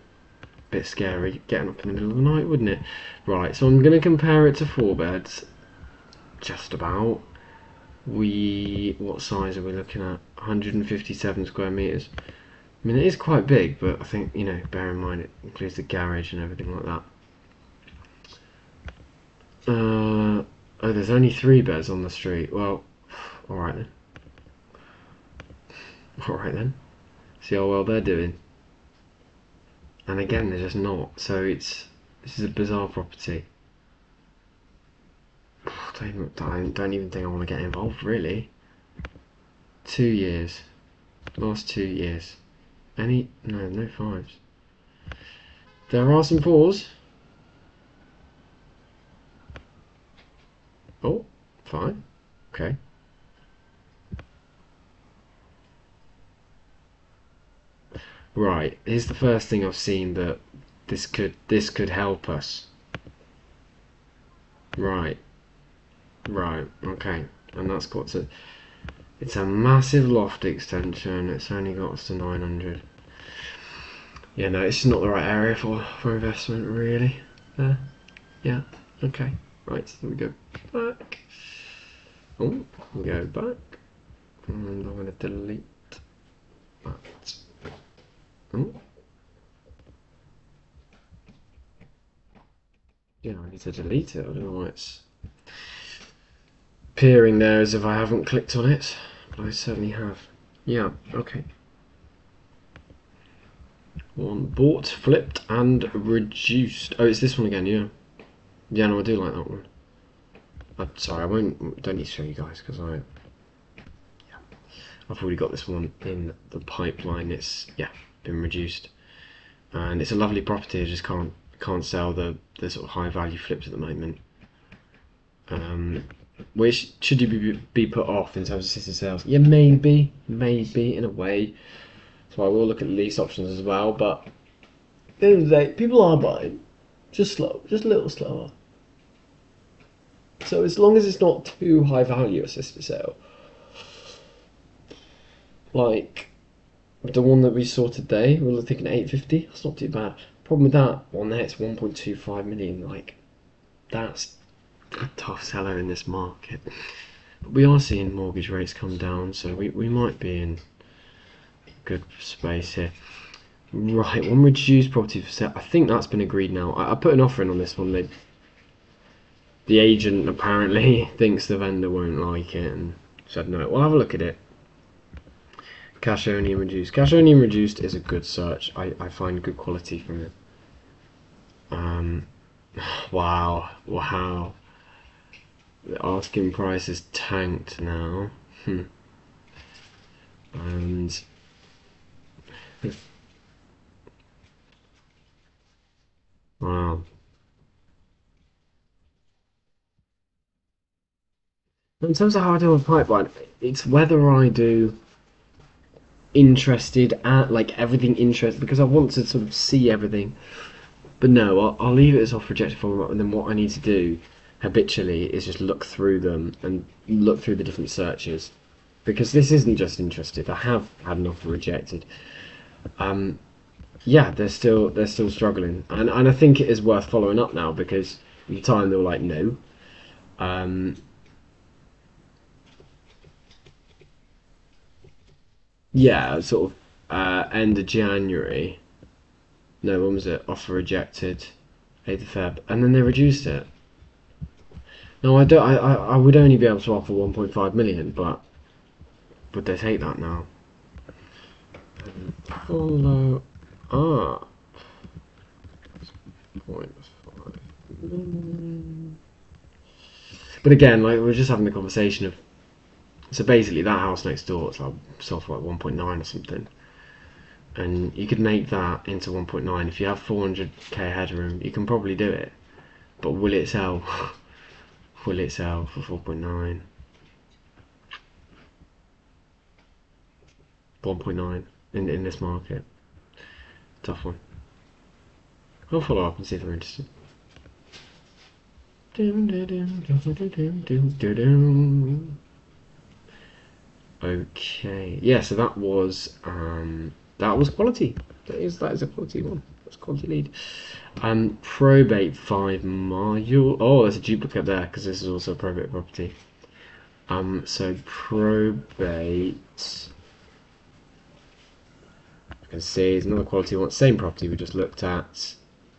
A: bit scary getting up in the middle of the night, wouldn't it? Right, so I'm going to compare it to 4 beds, just about. What size are we looking at? 157 square meters. I mean, it is quite big, but I think, bear in mind it includes the garage and everything like that. Oh, there's only 3 beds on the street. Well, alright then. Alright then. See how well they're doing. and again they're just not. So this is a bizarre property. I don't even think I want to get involved really. 2 years, last 2 years. No fives. There are some fours. Oh, fine. Okay. Right. Here's the first thing I've seen that this could help us. Right. Right. Okay. And that's got to. It's a massive loft extension. It's only got us to 900. Yeah, no, it's just not the right area for investment, really. There. Yeah. Okay. Right. So we go back. Oh, we go back. And I'm going to delete that. Oh. Yeah, I need to delete it. I don't know why it's appearing there as if I haven't clicked on it, but I certainly have. Yeah, okay. One bought, flipped, and reduced. Oh, it's this one again, yeah. Yeah, no, I do like that one. I'm sorry, don't need to show you guys because I've already got this one in the pipeline. It's been reduced, and it's a lovely property. I just can't sell the sort of high value flips at the moment. Which should you be put off in terms of assisted sales? Yeah, maybe in a way. So I will look at lease options as well. But at the end of the day, people are buying, just slow, just a little slower. So as long as it's not too high value assisted sale, like the one that we saw today, we were thinking 850. That's not too bad. Problem with that one there, it's 1.25 million. Like that's a tough seller in this market. But we are seeing mortgage rates come down, so we might be in good space here. Right, one reduced property for sale. I think that's been agreed now. I put an offer in on this one. The agent apparently thinks the vendor won't like it and said no. We'll have a look at it. Cash only and reduced. Cash only and reduced is a good search. I find good quality from it. Wow. The asking price is tanked now. And wow. In terms of how I do a pipeline, it's whether I do interested at like everything interested because I want to sort of see everything. But no, I'll leave it as off rejected format, and then what I need to do habitually is just look through them and look through the different searches because this isn't just interested. I have had an offer rejected. Yeah, they're still struggling, and I think it is worth following up now because at the time they were like no. Yeah, sort of end of January. No, when was it? Offer rejected, 8th of Feb, and then they reduced it. No, I don't. I would only be able to offer 1.5 million, but would they take that now? Follow up. 0.5 million. But again, like we are just having the conversation of. So basically, that house next door, it's like sold for like 1.9 or something. And you could make that into 1.9 if you have 400k headroom. You can probably do it, but will it sell? Will it sell for 4.9? 1.9 in this market? Tough one. I'll follow up and see if they're interested. Okay, yeah. So that was quality. That is a quality one. That's a quality lead. Probate 5 mile. Oh, there's a duplicate there because this is also a probate property. So probate. You can see it's another quality one. Same property we just looked at,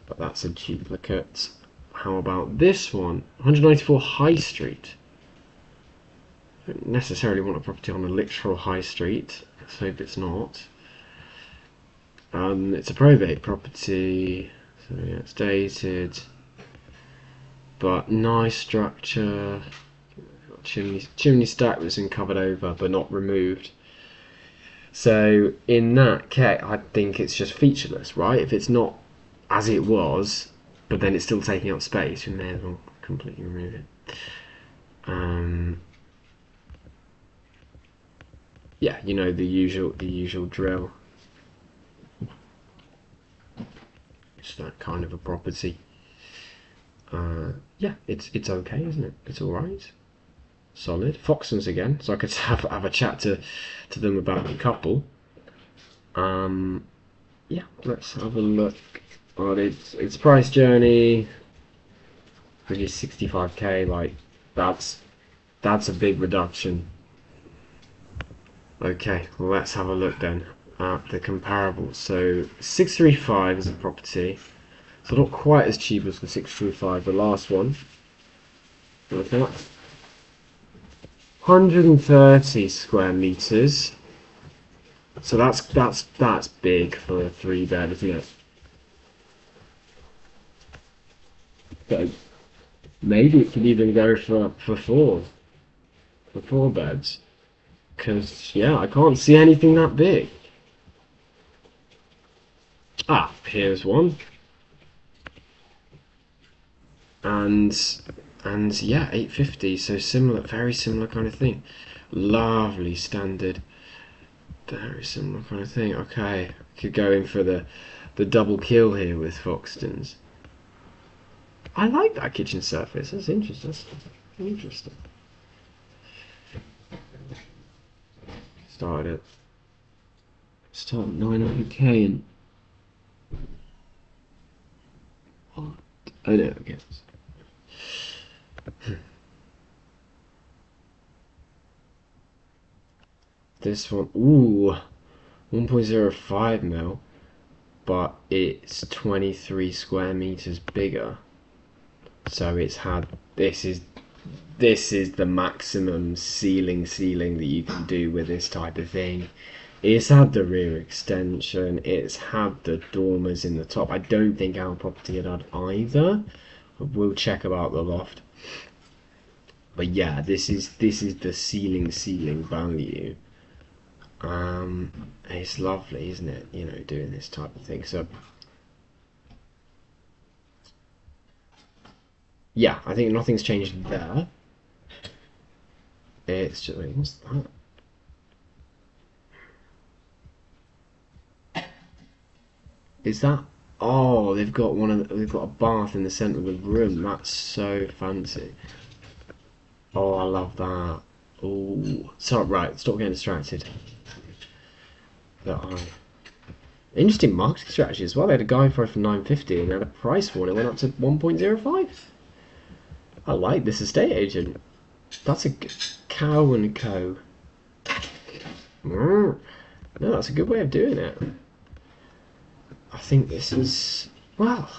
A: but that's a duplicate. How about this one? 194 High Street. I don't necessarily want a property on a literal high street. Let's hope it's not. It's a probate property, so yeah, it's dated, but nice structure. Got chimney stack that's been covered over but not removed. So in that case, I think it's just featureless, right? If it's not as it was, but then it's still taking up space, we may as well completely remove it. Yeah, you know the usual drill. It's that kind of a property. Yeah, it's okay, isn't it? It's all right. Solid. Foxtons again, so I could have a chat to them about the couple. Yeah, let's have a look. Oh, it's price journey, which is 65k. Like that's a big reduction. Okay, well let's have a look then at the comparables. So 635 is a property, so not quite as cheap as the 635, the last one. Look at that. 130 square meters. So that's big for a 3 bed, isn't it? But maybe it could even go for four beds. Because yeah, I can't see anything that big. Ah, here's one. And yeah, 850. So similar, very similar kind of thing. Lovely standard. Very similar kind of thing. Okay, could go in for the double kill here with Foxtons. I like that kitchen surface. That's interesting. That's interesting. Start 900k and what? Oh no, I guess. This one, ooh, 1.05 mil, but it's 23 square meters bigger. So it's had this is the maximum ceiling that you can do with this type of thing. It's had the rear extension, it's had the dormers in the top. I don't think our property had either. We'll check about the loft. But yeah, this is the ceiling value. It's lovely, isn't it? You know, doing this type of thing. So yeah, I think nothing's changed there. It's just, wait, what's that? Is that? Oh, they've got a bath in the centre of the room. That's so fancy. Oh, I love that. Oh, so right, stop getting distracted. That eye. Interesting marketing strategy as well. They had a guide for it for 950 and they had a price for it. It went up to 1.05. I like this estate agent. That's a Cow and Co. No, that's a good way of doing it. I think this is well,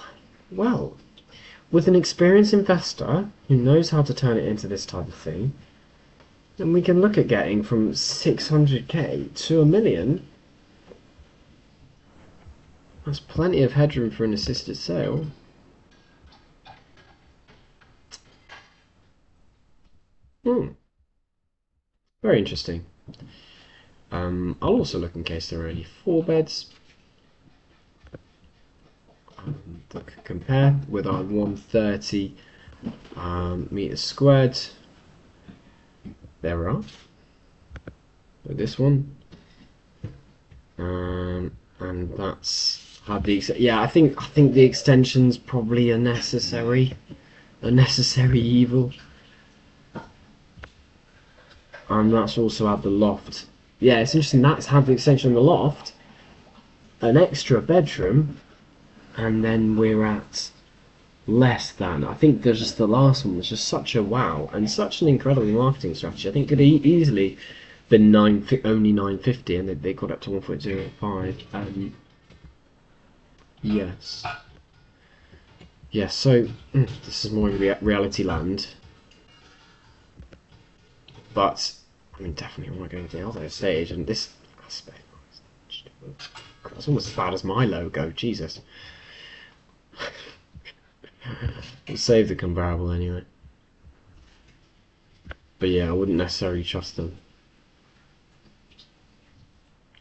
A: with an experienced investor who knows how to turn it into this type of thing, then we can look at getting from 600k to 1 million. That's plenty of headroom for an assisted sale. Very interesting. I'll also look in case there are any 4 beds. Compare with our 130 meters squared. There we are. So this one, and that's had the yeah. I think the extension's probably a necessary evil. And that's also had the loft. Yeah, it's interesting. That's had the extension of the loft, an extra bedroom, and then we're at less than. I think there's just the last one was just such a wow and such an incredible marketing strategy. I think it could easily been only 950, and they got up to 1.05. Yes. Yes. So this is more in reality land, but I mean definitely I'm not going to the other estate agent. This aspect. That's almost as bad as my logo. Jesus. We'll save the comparable anyway. But yeah, I wouldn't necessarily trust them.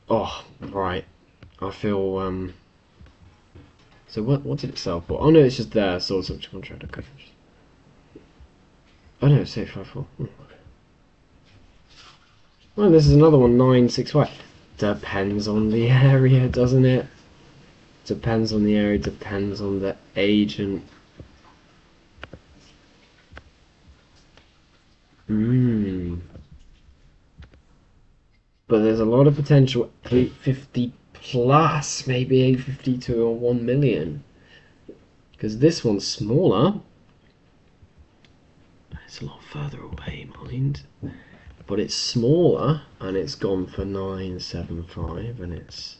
A: Oh, right. I feel so what did it sell for? Oh no, it's just there. Sold subject to contract. Okay. Oh no, it's 854. Well, this is another one, 965. Depends on the area, doesn't it? Depends on the area, depends on the agent. But there's a lot of potential 850 plus, maybe 850 to 1 million. Because this one's smaller. It's a lot further away, mind. But it's smaller, and it's gone for 975, and it's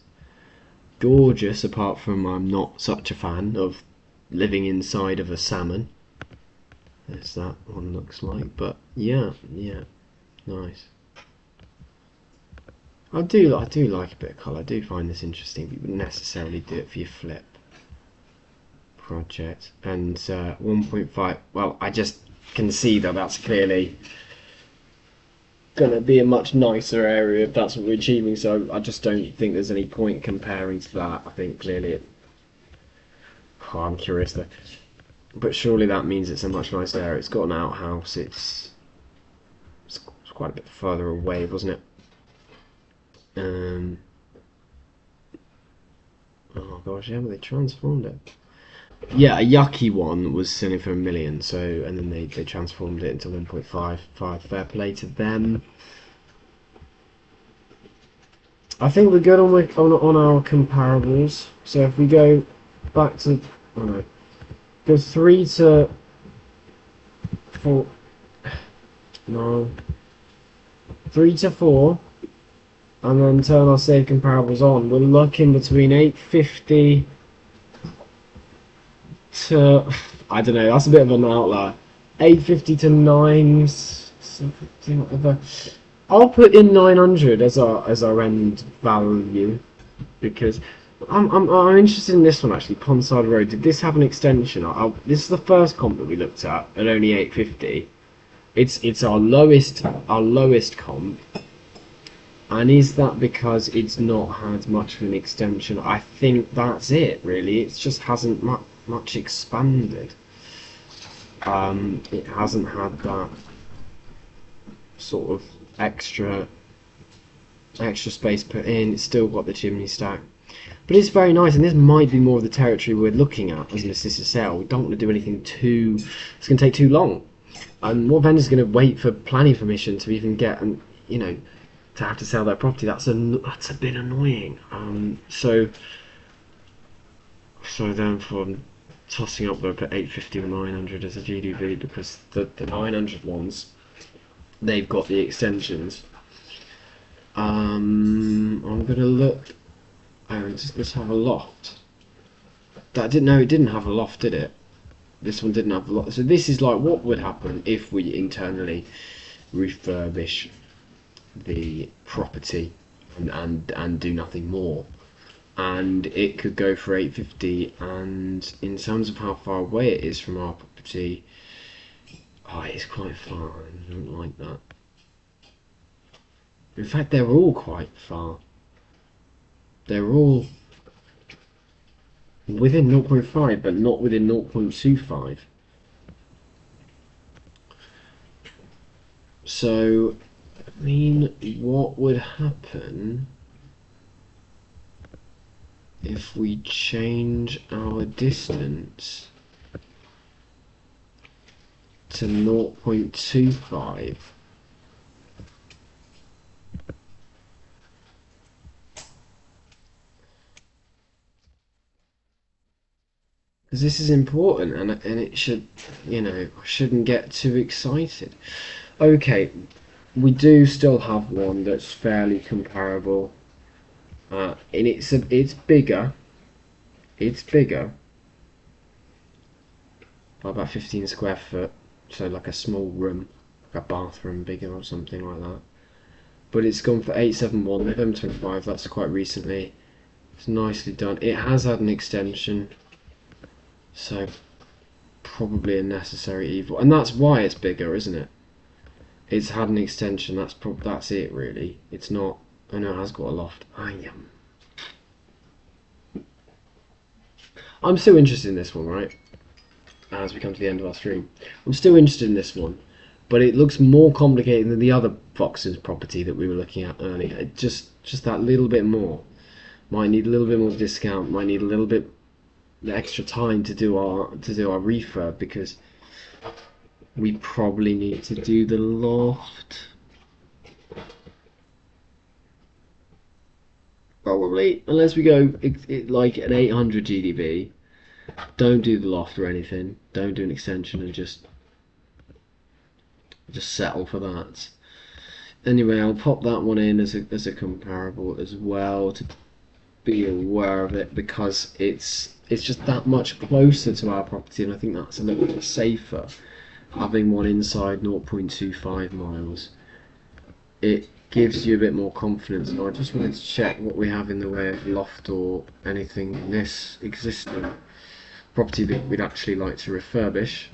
A: gorgeous, apart from I'm not such a fan of living inside of a salmon. As that one looks like, but yeah, nice. I do like a bit of colour. I do find this interesting, but you wouldn't necessarily do it for your flip project. And 1.5. Well, I just can see that that's clearly gonna be a much nicer area if that's what we're achieving. So I just don't think there's any point comparing to that. I think clearly oh, I'm curious though. But surely that means it's a much nicer area. It's got an outhouse. It's quite a bit further away, wasn't it? Oh gosh, yeah, but they transformed it. Yeah, a yucky one was selling for 1 million, so and then they transformed it into 1.55. Fair play to them. I think we're good on our comparables. So if we go back to oh no, go 3 to 4. No, 3 to 4. And then turn our save comparables on, we're looking between 850 to, I don't know, that's a bit of an outlier. 850 to 950, whatever. I'll put in 900 as our end value, because I'm interested in this one actually. Pondside Road. Did this have an extension? This is the first comp that we looked at only 850. It's our lowest comp. And is that because it's not had much of an extension? I think that's it, really. It just hasn't much expanded. It hasn't had that sort of extra space put in. It's still got the chimney stack. But it's very nice, and this might be more of the territory we're looking at as an assisted sale. We don't want to do anything too... It's going to take too long. And what vendor's going to wait for planning permission to even get, and you know, to have to sell their property? That's a bit annoying. So therefore I'm tossing up there at 850 or 900 as a GDV, because the 900 ones, they've got the extensions. I'm gonna look. Let's have a loft. It didn't have a loft, did it? This one didn't have a loft. So this is like what would happen if we internally refurbish the property and do nothing more, and it could go for 850. And in terms of how far away it is from our property, oh, it's quite far. I don't like that. In fact, they're all quite far. They're all within 0.5 but not within 0.25. So I mean, what would happen if we change our distance to 0.25? Because this is important, and it should, you know, I shouldn't get too excited. Okay, we do still have one that's fairly comparable, and it's bigger. It's bigger by about 15 square foot, so like a small room, like a bathroom bigger or something like that. But it's gone for 871, November 25. That's quite recently. It's nicely done. It has had an extension, so probably a necessary evil, and that's why it's bigger, isn't it? It's had an extension. That's it really. It's not. I know it has got a loft. I'm still interested in this one, right? As we come to the end of our stream, I'm still interested in this one, but it looks more complicated than the other Fox's property that we were looking at earlier. Just that little bit more. Might need a little bit more discount. Might need a little bit extra time to do our refurb, because we probably need to do the loft. Probably, unless we go like an 800 GDP. Don't do the loft or anything. Don't do an extension and just settle for that. Anyway, I'll pop that one in as a comparable as well, to be aware of it, because it's just that much closer to our property, and I think that's a little bit safer. Having one inside 0.25 miles, it gives you a bit more confidence. And I just wanted to check what we have in the way of loft or anything in this existing property that we'd actually like to refurbish,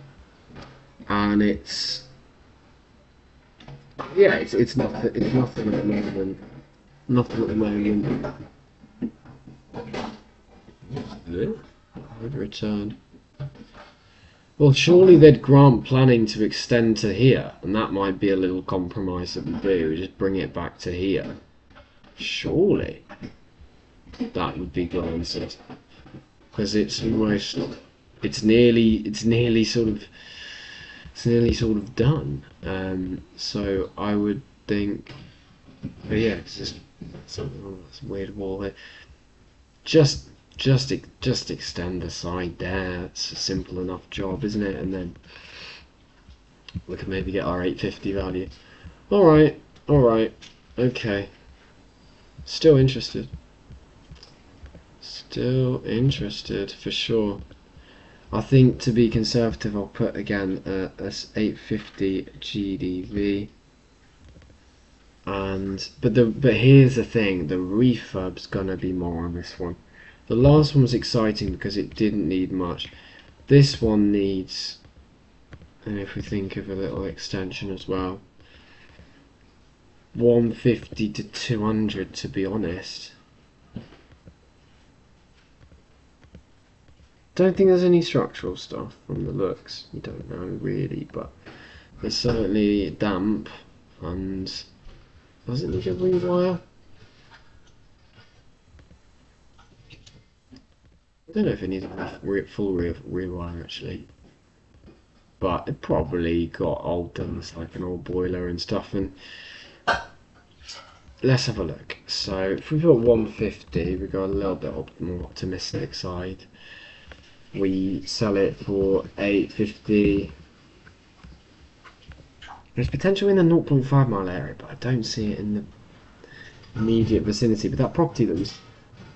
A: and it's nothing. It's nothing at the moment. Nothing at the moment. Would return. Well, surely they'd grant planning to extend to here, and that might be a little compromise that we do. We just bring it back to here. Surely that would be granted, because it's nearly sort of done. So I would think, but yeah, it's just something on this weird wall here. Just extend the side there. It's a simple enough job, isn't it? And then we can maybe get our 850 value. All right, okay. Still interested for sure. I think, to be conservative, I'll put again a 850 GDV. But here's the thing: the refurb's gonna be more on this one. The last one was exciting because it didn't need much. This one needs, and if we think of a little extension as well, 150 to 200, to be honest. Don't think there's any structural stuff from the looks. You don't know really, but there's certainly damp, and does it need a rewire? I don't know if it needs a full rewire actually, but it probably got old things like an old boiler and stuff. And let's have a look. So if we put 150, we go a little bit more optimistic side. We sell it for 850. There's potential in the 0.5 mile area, but I don't see it in the immediate vicinity. But that property that was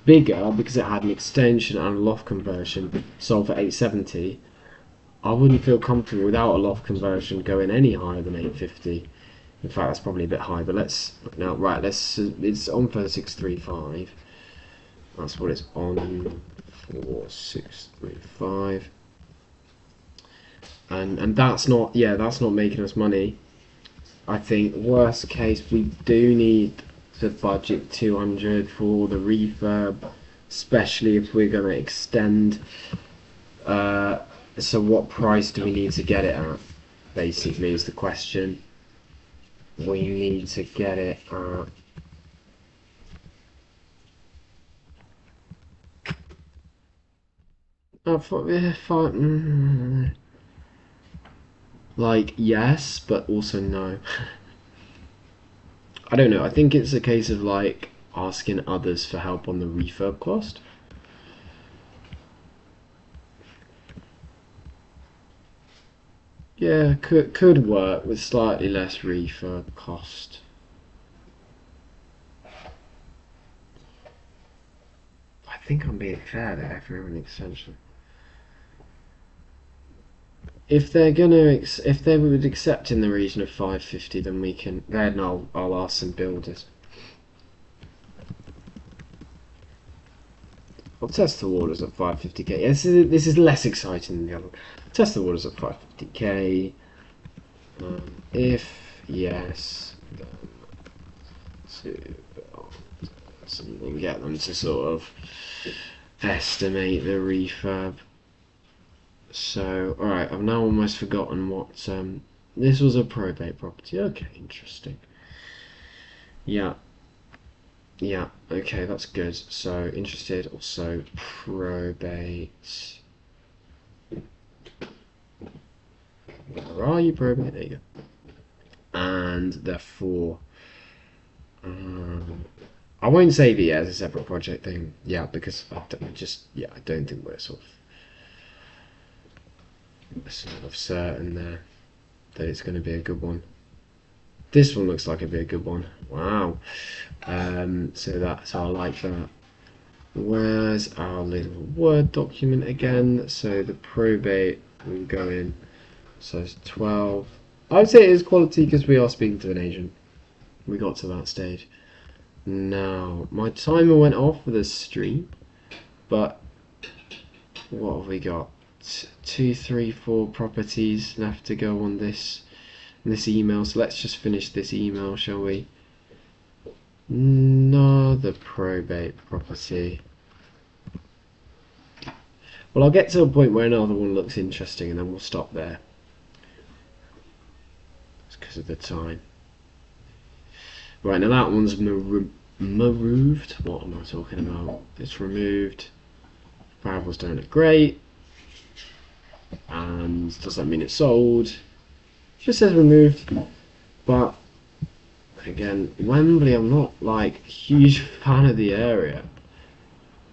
A: bigger because it had an extension and a loft conversion sold for 870. I wouldn't feel comfortable without a loft conversion going any higher than 850. In fact, that's probably a bit high. But it's on for 635. That's what it's on for, 635. And that's not making us money. I think worst case, we do need to budget 200 for the refurb, especially if we're going to extend. So what price do we need to get it at, basically, is the question. We need to get it at like, yes, but also no. I don't know. I think it's a case of like asking others for help on the refurb cost. Yeah, could work with slightly less refurb cost. I think I'm being fair there for an extension. If they would accept in the region of 550, then we can. Then I'll ask some builders. I'll test the waters at 550k. Yeah, this is less exciting than the other one. Test the waters at 550k. If yes, then to build something, get them to sort of estimate the refurb. So, alright, I've now almost forgotten what. This was a probate property. Okay, interesting. Yeah, yeah, okay, that's good. So, interested, also probate. Where are you, probate? There you go. And therefore, um, I won't save it as a separate project thing. Yeah, because I don't think we're sort of certain there that it's going to be a good one. This one looks like it'd be a good one. Wow. So I like that. Where's our little Word document again? So the probate will go in. So it's 12. I would say it is quality because we are speaking to an agent. We got to that stage. Now, my timer went off for the stream, but what have we got? 2, 3, 4 properties left to go on this email. So let's just finish this email, shall we? Another probate property. Well, I'll get to a point where another one looks interesting, and then we'll stop there. It's because of the time. Right, now that one's removed. What am I talking about? It's removed. Variables don't look great. And does that mean it's sold? It just says removed. But again, Wembley, I'm not like a huge fan of the area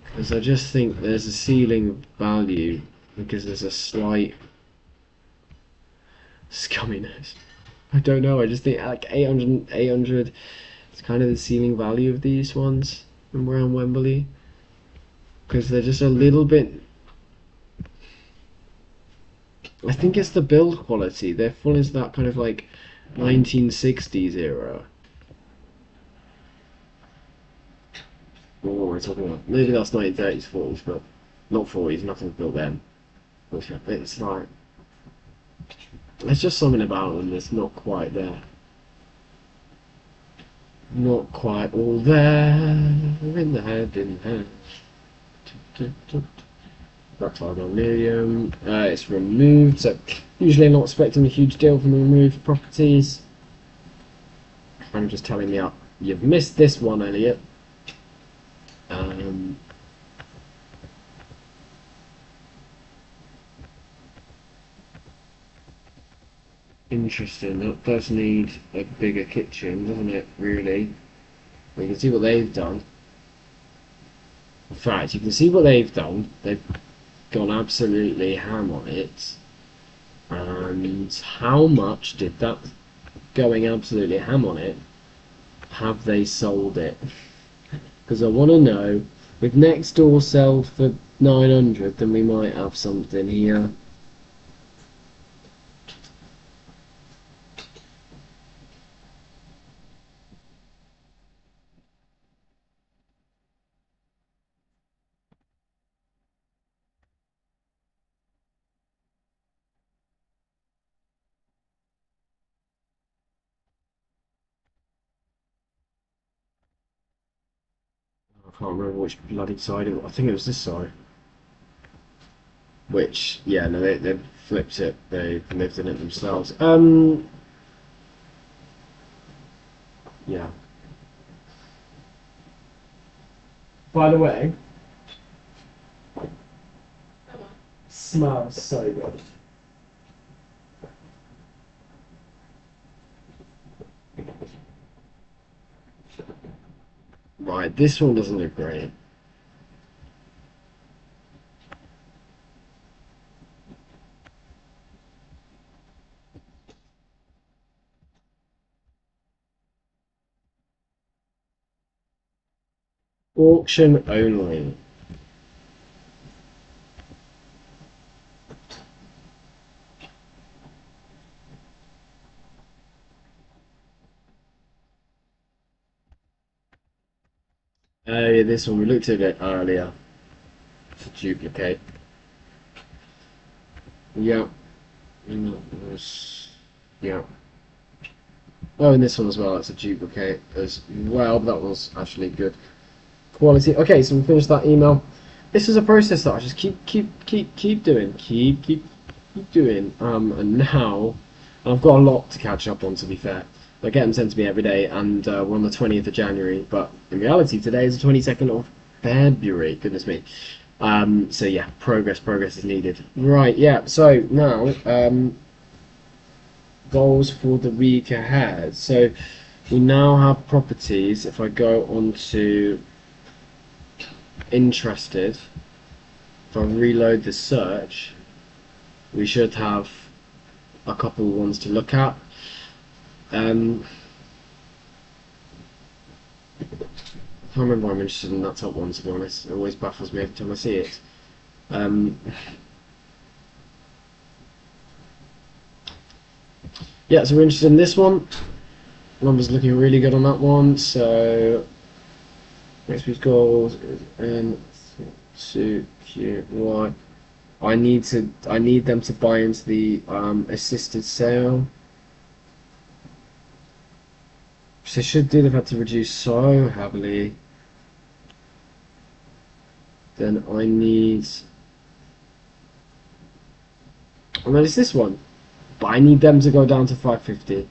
A: because I just think there's a ceiling value because there's a slight scumminess. I don't know. I just think like 800 it's kind of the ceiling value of these ones around Wembley because they're just a little bit. I think it's the build quality. They're full into that kind of like 1960s era. What were we talking about? Maybe that's 1930s, 40s, but not 40s. Nothing's built then. It's like there's just something about them that's not quite there. Not quite all there. In the head, in the head. Reptile medium. It's removed, so usually I'm not expecting a huge deal from the removed properties. I'm just telling me you've missed this one, Elliot. Interesting. That does need a bigger kitchen, doesn't it? Really. You can see what they've done. In fact, you can see what they've done. They've gone absolutely ham on it. And how much did that going absolutely ham on it have they sold it? Because I want to know. If next door sell for 900, then we might have something here. I can't remember which bloody side it was. I think it was this side. Which, yeah, no, they flipped it. They lived in it themselves. Yeah. By the way, smells so good. Right, this one doesn't look great. Auction only. Oh, yeah, this one, we looked at it earlier. to duplicate. Yeah. Yeah. Oh, and this one as well, that's a duplicate as well. That was actually good quality. Okay, so we finished that email. This is a process that I just keep doing. Keep doing. And now I've got a lot to catch up on, to be fair. I get them sent to me every day, and we're on the 20th of January, but in reality today is the 22nd of February, goodness me. So yeah, progress is needed. Right, yeah, so now, goals for the week ahead. So we now have properties. If I go on to interested, if I reload the search, we should have a couple of ones to look at. I can't remember why I'm interested in that top one, to be honest. It always baffles me every time I see it. Yeah, so we're interested in this one. Numbers looking really good on that one. So next week's goals is N to Q Y. I need them to buy into the assisted sale. So they should do. They've had to reduce so heavily. Then I need. And then it's this one. But I need them to go down to 550.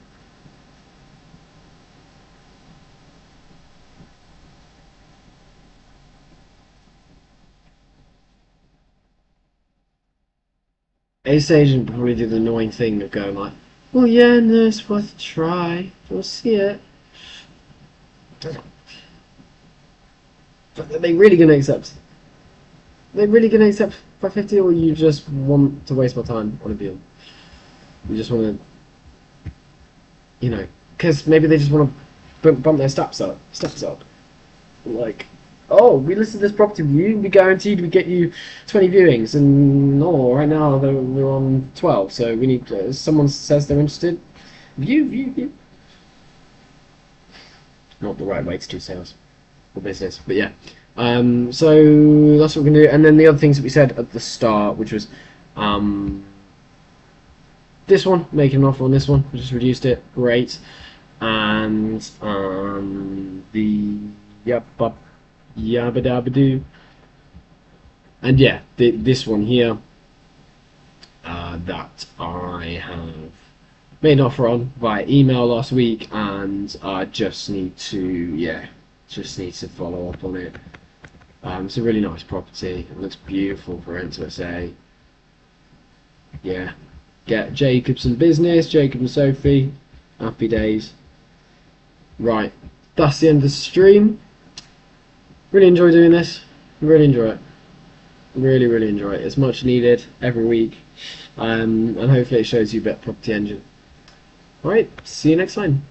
A: Ace Agent probably did the annoying thing of going like, well, yeah, no, it's worth a try. We'll see it. But are they really going to accept? Are they really going to accept 550, or you just want to waste my time on a deal? You just want to, you know, because maybe they just want to bump their steps up. Like, oh, we listed this property with you, we guaranteed we get you 20 viewings, and no, right now we're on 12, so we need, someone says they're interested, view. Not the right way to do sales or business, but yeah. So that's what we're going to do, and then the other things that we said at the start, which was, this one, making an offer on this one, we just reduced it, great, and the yabba-dabba-doo, and yeah, this one here, that I have made an offer on via email last week, and I just need to, follow up on it. It's a really nice property, it looks beautiful for rent to SA. Yeah. Get Jacobson business, Jacob and Sophie, happy days. Right, that's the end of the stream. Really enjoy doing this, really enjoy it. Really enjoy it. It's much needed every week, and hopefully it shows you a bit of Property Engine. Alright, see you next time.